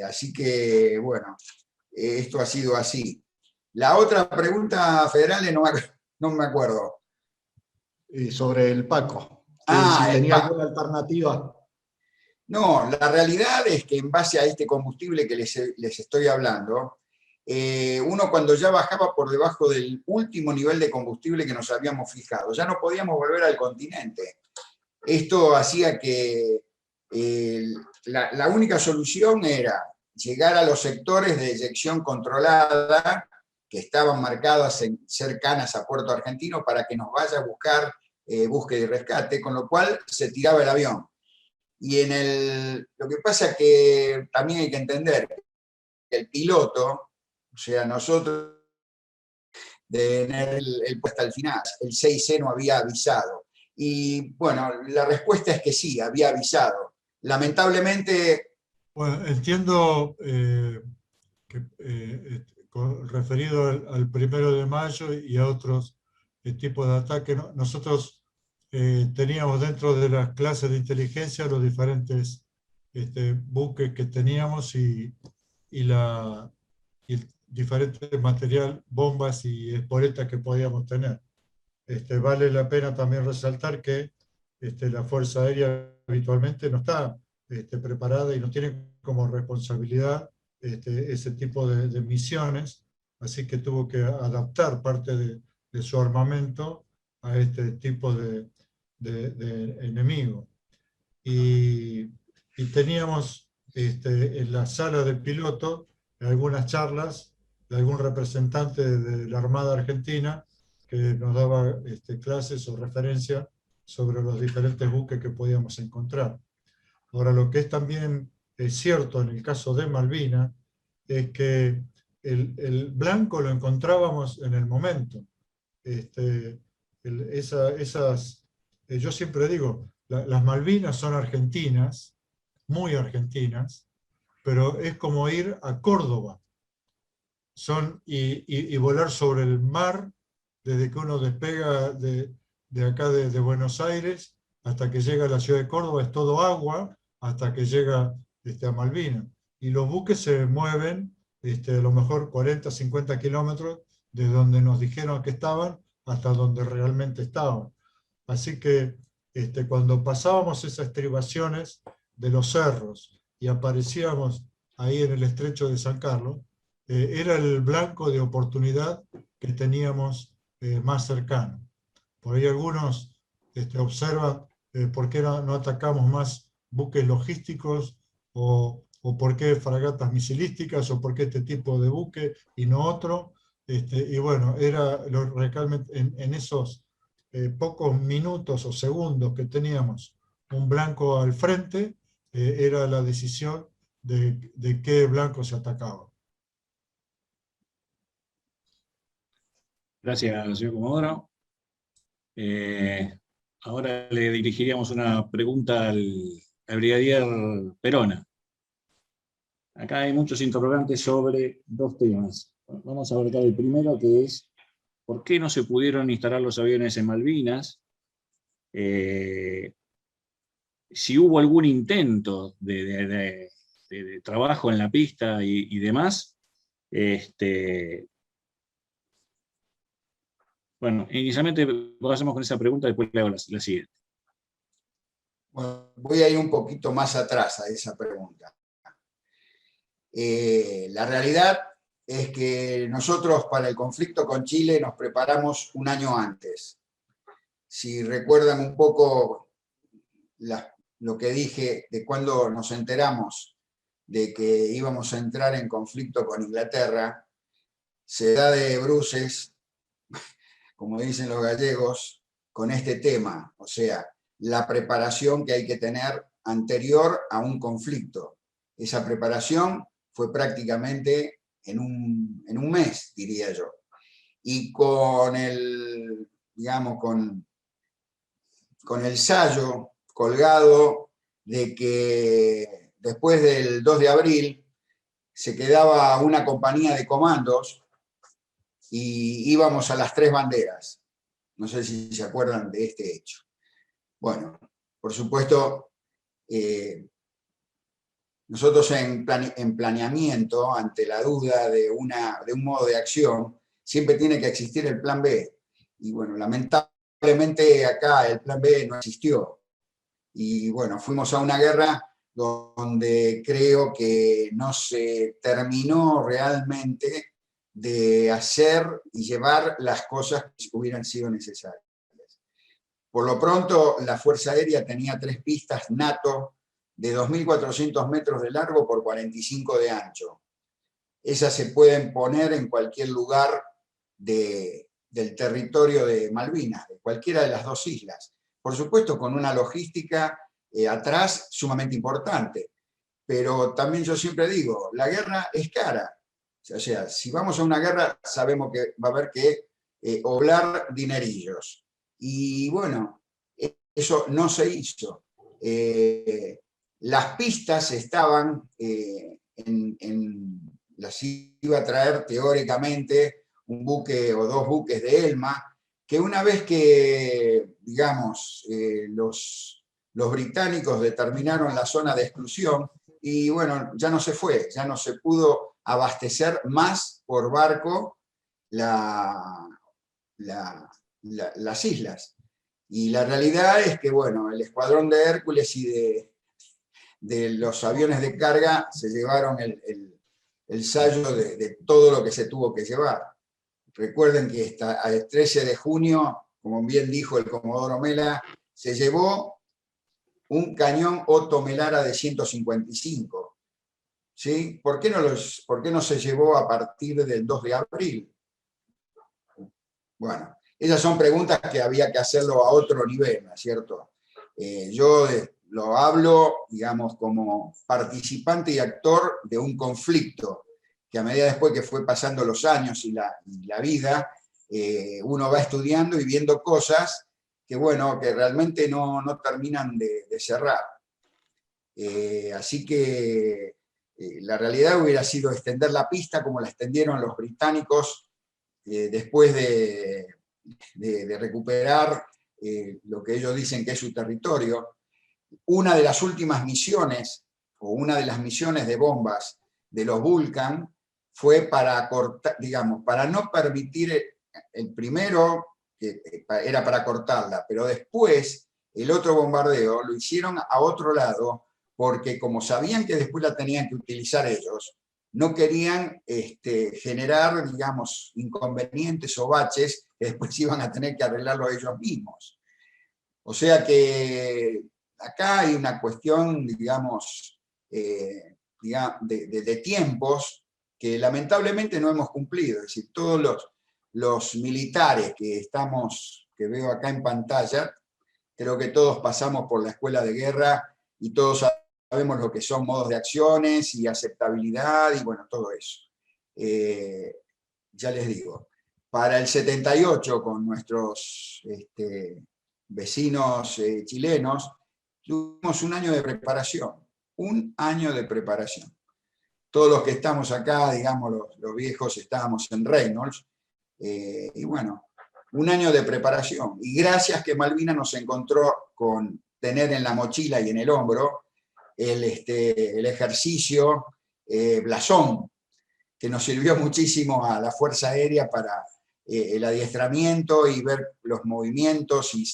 Así que, bueno, esto ha sido así. La otra pregunta, Federales, no me acuerdo. Sobre el Paco. Ah, si tenía alguna alternativa. No, la realidad es que en base a este combustible que les estoy hablando, uno cuando ya bajaba por debajo del último nivel de combustible que nos habíamos fijado, ya no podíamos volver al continente. Esto hacía que la única solución era llegar a los sectores de eyección controlada que estaban marcadas cercanas a Puerto Argentino para que nos vaya a buscar búsqueda y rescate, con lo cual se tiraba el avión. Y lo que pasa es que también hay que entender que el piloto, o sea, nosotros de tener el puesto al final, el 6C no había avisado. Y bueno, la respuesta es que sí, había avisado. Lamentablemente... Bueno, entiendo referido al 1 de mayo y a otros tipos de ataques, ¿no? Nosotros teníamos dentro de las clases de inteligencia los diferentes buques que teníamos y el diferente material, bombas y esporetas que podíamos tener. Vale la pena también resaltar que la Fuerza Aérea habitualmente no está preparada y no tiene como responsabilidad ese tipo de misiones, así que tuvo que adaptar parte de su armamento a este tipo de enemigo. Y teníamos en la sala de piloto algunas charlas de algún representante de la Armada Argentina que nos daba clases o referencias sobre los diferentes buques que podíamos encontrar. Ahora, lo que es también cierto en el caso de Malvinas es que el blanco lo encontrábamos en el momento. Yo siempre digo, las Malvinas son argentinas, muy argentinas, pero es como ir a Córdoba y volar sobre el mar desde que uno despega de acá de Buenos Aires hasta que llega a la ciudad de Córdoba es todo agua, hasta que llega a Malvinas. Y los buques se mueven a lo mejor 40, 50 kilómetros de donde nos dijeron que estaban hasta donde realmente estaban. Así que cuando pasábamos esas estribaciones de los cerros y aparecíamos ahí en el estrecho de San Carlos, era el blanco de oportunidad que teníamos más cercano. Por ahí algunos observan por qué no atacamos más buques logísticos o por qué fragatas misilísticas o por qué este tipo de buque y no otro. Y bueno, era realmente en esos pocos minutos o segundos que teníamos un blanco al frente, era la decisión de qué blanco se atacaba. Gracias, señor Comodoro. Ahora le dirigiríamos una pregunta al brigadier Perona. Acá hay muchos interrogantes sobre dos temas. Vamos a abarcar el primero, que es ¿por qué no se pudieron instalar los aviones en Malvinas? Si hubo algún intento de trabajo en la pista y demás. Bueno, inicialmente pasamos con esa pregunta, después le hago la siguiente. Bueno, voy a ir un poquito más atrás a esa pregunta. La realidad es que nosotros para el conflicto con Chile nos preparamos un año antes. Si recuerdan un poco lo que dije de cuando nos enteramos de que íbamos a entrar en conflicto con Inglaterra, se da de bruces, como dicen los gallegos, con este tema, o sea, la preparación que hay que tener anterior a un conflicto. Esa preparación fue prácticamente en un mes, diría yo. Y con el, digamos, con el sallo colgado de que después del 2 de abril se quedaba una compañía de comandos y íbamos a las 3 banderas. No sé si se acuerdan de este hecho. Bueno, por supuesto, nosotros en planeamiento, ante la duda de un modo de acción, siempre tiene que existir el plan B. Y bueno, lamentablemente acá el plan B no existió. Y bueno, fuimos a una guerra donde creo que no se terminó realmente de hacer y llevar las cosas que hubieran sido necesarias. Por lo pronto, la Fuerza Aérea tenía 3 pistas NATO de 2.400 metros de largo por 45 de ancho. Esas se pueden poner en cualquier lugar del territorio de Malvinas, de cualquiera de las 2 islas. Por supuesto, con una logística atrás sumamente importante. Pero también yo siempre digo, la guerra es cara. O sea, si vamos a una guerra, sabemos que va a haber que oblar dinerillos. Y bueno, eso no se hizo. Las pistas estaban, las iba a traer teóricamente un buque o 2 buques de Elma, que una vez que, digamos, los británicos determinaron la zona de exclusión, y bueno, ya no se fue, ya no se pudo abastecer más por barco las islas. Y la realidad es que, bueno, el escuadrón de Hércules y de los aviones de carga se llevaron el sallo de todo lo que se tuvo que llevar. Recuerden que hasta el 13 de junio, como bien dijo el Comodoro Mela, se llevó un cañón Otto Melara de 155. ¿Sí? ¿Por qué no se llevó a partir del 2 de abril? Bueno, esas son preguntas que había que hacerlo a otro nivel, ¿no es cierto? Yo lo hablo, digamos, como participante y actor de un conflicto, que a medida después que fue pasando los años y la vida, uno va estudiando y viendo cosas que, bueno, que realmente no terminan de cerrar. Así que la realidad hubiera sido extender la pista como la extendieron los británicos después de recuperar lo que ellos dicen que es su territorio. Una de las últimas misiones, o una de las misiones de bombas de los Vulcan, fue para cortar, digamos, para no permitir el primero, que era para cortarla, pero después el otro bombardeo lo hicieron a otro lado, porque como sabían que después la tenían que utilizar ellos, no querían generar, digamos, inconvenientes o baches que después iban a tener que arreglarlo ellos mismos. O sea que acá hay una cuestión, digamos, de tiempos que lamentablemente no hemos cumplido. Es decir, todos los militares que veo acá en pantalla, creo que todos pasamos por la escuela de guerra y todos sabemos lo que son modos de acciones y aceptabilidad y bueno, todo eso. Ya les digo, para el 78 con nuestros vecinos chilenos, tuvimos un año de preparación, Todos los que estamos acá, digamos, los viejos, estábamos en Reynolds, y bueno, un año de preparación. Y gracias que Malvinas nos encontró con tener en la mochila y en el hombro el ejercicio Blasón, que nos sirvió muchísimo a la Fuerza Aérea para el adiestramiento y ver los movimientos y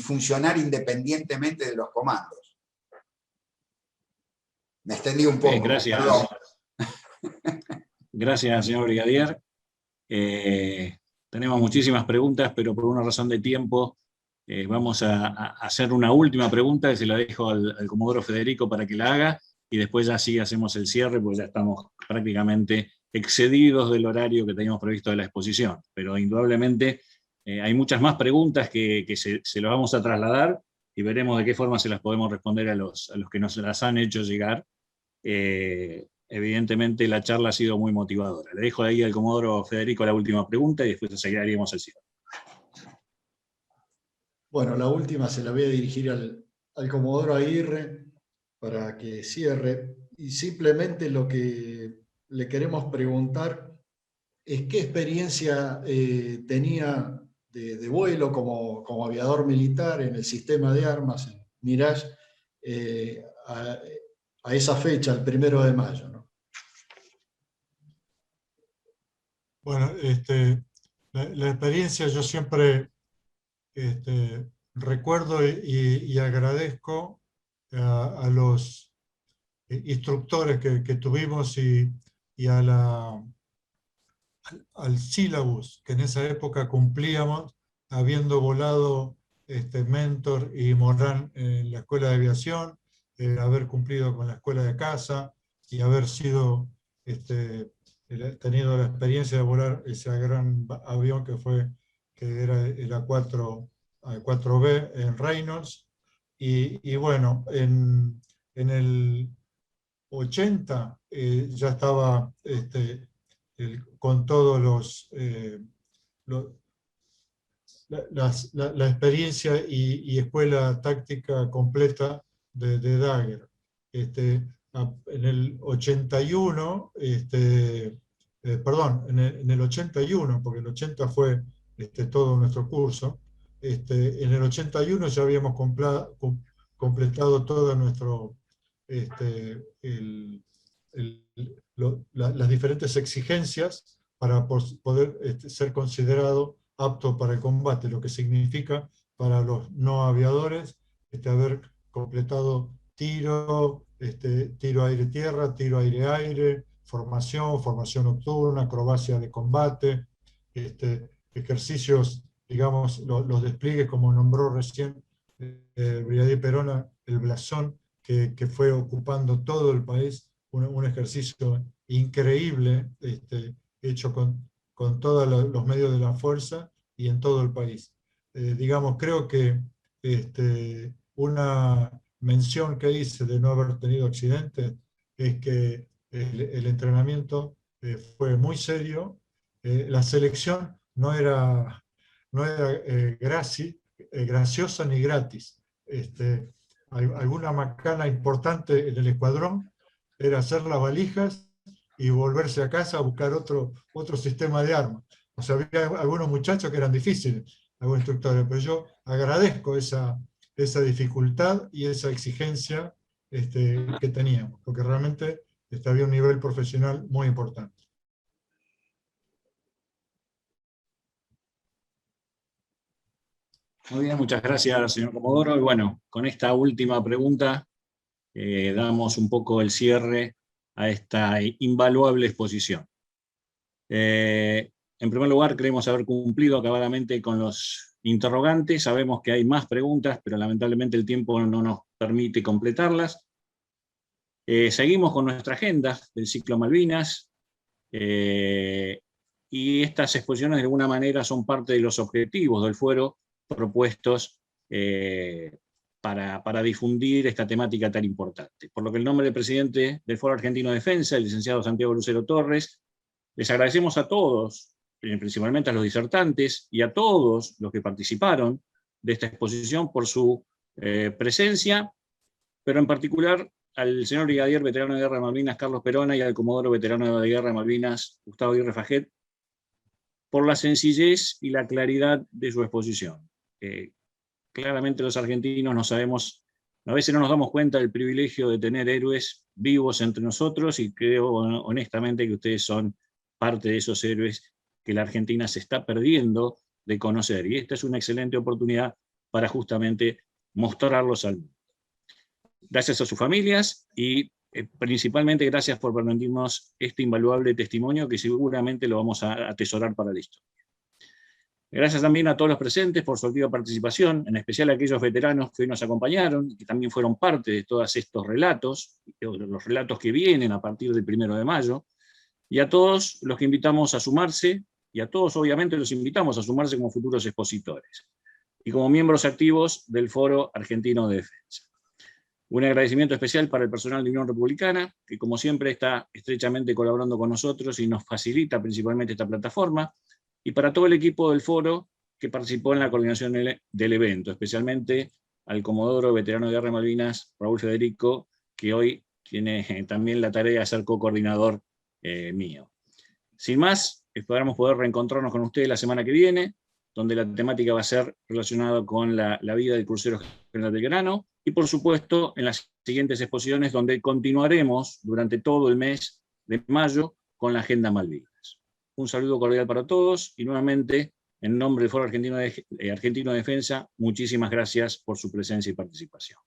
funcionar independientemente de los comandos. Me extendí un poco. Gracias. Perdón. Gracias, señor brigadier. Tenemos muchísimas preguntas, pero por una razón de tiempo vamos a hacer una última pregunta que se la dejo al comodoro Federico para que la haga, y después ya sí hacemos el cierre, porque ya estamos prácticamente excedidos del horario que teníamos previsto de la exposición. Pero indudablemente hay muchas más preguntas que se las vamos a trasladar y veremos de qué forma se las podemos responder a los que nos las han hecho llegar. Evidentemente la charla ha sido muy motivadora. Le dejo ahí al comodoro Federico la última pregunta y después seguiríamos el cierre. Bueno, la última se la voy a dirigir al comodoro Aguirre para que cierre. Y simplemente lo que le queremos preguntar es qué experiencia tenía de vuelo como aviador militar en el sistema de armas, en Mirage, a esa fecha, el 1 de mayo, ¿no? Bueno, la experiencia yo siempre recuerdo y agradezco a los instructores que tuvimos y al sílabus que en esa época cumplíamos, habiendo volado Mentor y Morán en la escuela de aviación, haber cumplido con la escuela de caza y haber sido tenido la experiencia de volar ese gran avión que era el A4B en Reynolds. Y bueno, en el 80 ya estaba con todos la experiencia y escuela táctica completa de Dagger. En el 81, perdón, en el 81, porque el 80 fue todo nuestro curso, en el 81 ya habíamos completado todo nuestro, las diferentes exigencias para poder ser considerado apto para el combate, lo que significa para los no aviadores haber completado tiro aire-tierra, tiro aire-aire, formación nocturna, acrobacia de combate, ejercicios, digamos, los despliegues, como nombró recién el brigadier Perona, el Blasón, que fue ocupando todo el país, un ejercicio increíble, hecho con todos los medios de la fuerza y en todo el país. Digamos, creo que una mención que hice de no haber tenido accidentes es que el entrenamiento fue muy serio. La selección no era graciosa ni gratis. Alguna macana importante en el escuadrón era hacer las valijas y volverse a casa a buscar otro sistema de armas. O sea, había algunos muchachos que eran difíciles. alguna instructora, pero yo agradezco esa dificultad y esa exigencia que teníamos, porque realmente había un nivel profesional muy importante. Muy bien, muchas gracias, señor Comodoro. Y bueno, con esta última pregunta damos un poco el cierre a esta invaluable exposición. En primer lugar, creemos haber cumplido acabadamente con los interrogantes. Sabemos que hay más preguntas, pero lamentablemente el tiempo no nos permite completarlas. Seguimos con nuestra agenda del ciclo Malvinas, y estas exposiciones de alguna manera son parte de los objetivos del foro propuestos para difundir esta temática tan importante. Por lo que en nombre del presidente del Foro Argentino de Defensa, el licenciado Santiago Lucero Torres, les agradecemos a todos, principalmente a los disertantes y a todos los que participaron de esta exposición por su presencia, pero en particular al señor brigadier veterano de guerra de Malvinas Carlos Perona y al comodoro veterano de guerra de Malvinas Gustavo Aguirre Faget por la sencillez y la claridad de su exposición. Claramente los argentinos no sabemos, a veces no nos damos cuenta del privilegio de tener héroes vivos entre nosotros, y creo honestamente que ustedes son parte de esos héroes que la Argentina se está perdiendo de conocer, y esta es una excelente oportunidad para justamente mostrarlos al mundo. Gracias a sus familias y principalmente gracias por permitirnos este invaluable testimonio que seguramente lo vamos a atesorar para la historia. Gracias también a todos los presentes por su activa participación, en especial a aquellos veteranos que hoy nos acompañaron y que también fueron parte de todos estos relatos, los relatos que vienen a partir del 1 de mayo, y a todos los que invitamos a sumarse, y a todos obviamente los invitamos a sumarse como futuros expositores, y como miembros activos del Foro Argentino de Defensa. Un agradecimiento especial para el personal de Unión Republicana, que como siempre está estrechamente colaborando con nosotros y nos facilita principalmente esta plataforma, y para todo el equipo del foro que participó en la coordinación del evento, especialmente al comodoro veterano de guerra de Malvinas, Raúl Federico, que hoy tiene también la tarea de ser co-coordinador mío. Sin más, esperamos poder reencontrarnos con ustedes la semana que viene, donde la temática va a ser relacionada con la vida del crucero General Belgrano, y por supuesto en las siguientes exposiciones, donde continuaremos durante todo el mes de mayo con la Agenda Malvinas. Un saludo cordial para todos, y nuevamente, en nombre del Foro Argentino de Defensa, muchísimas gracias por su presencia y participación.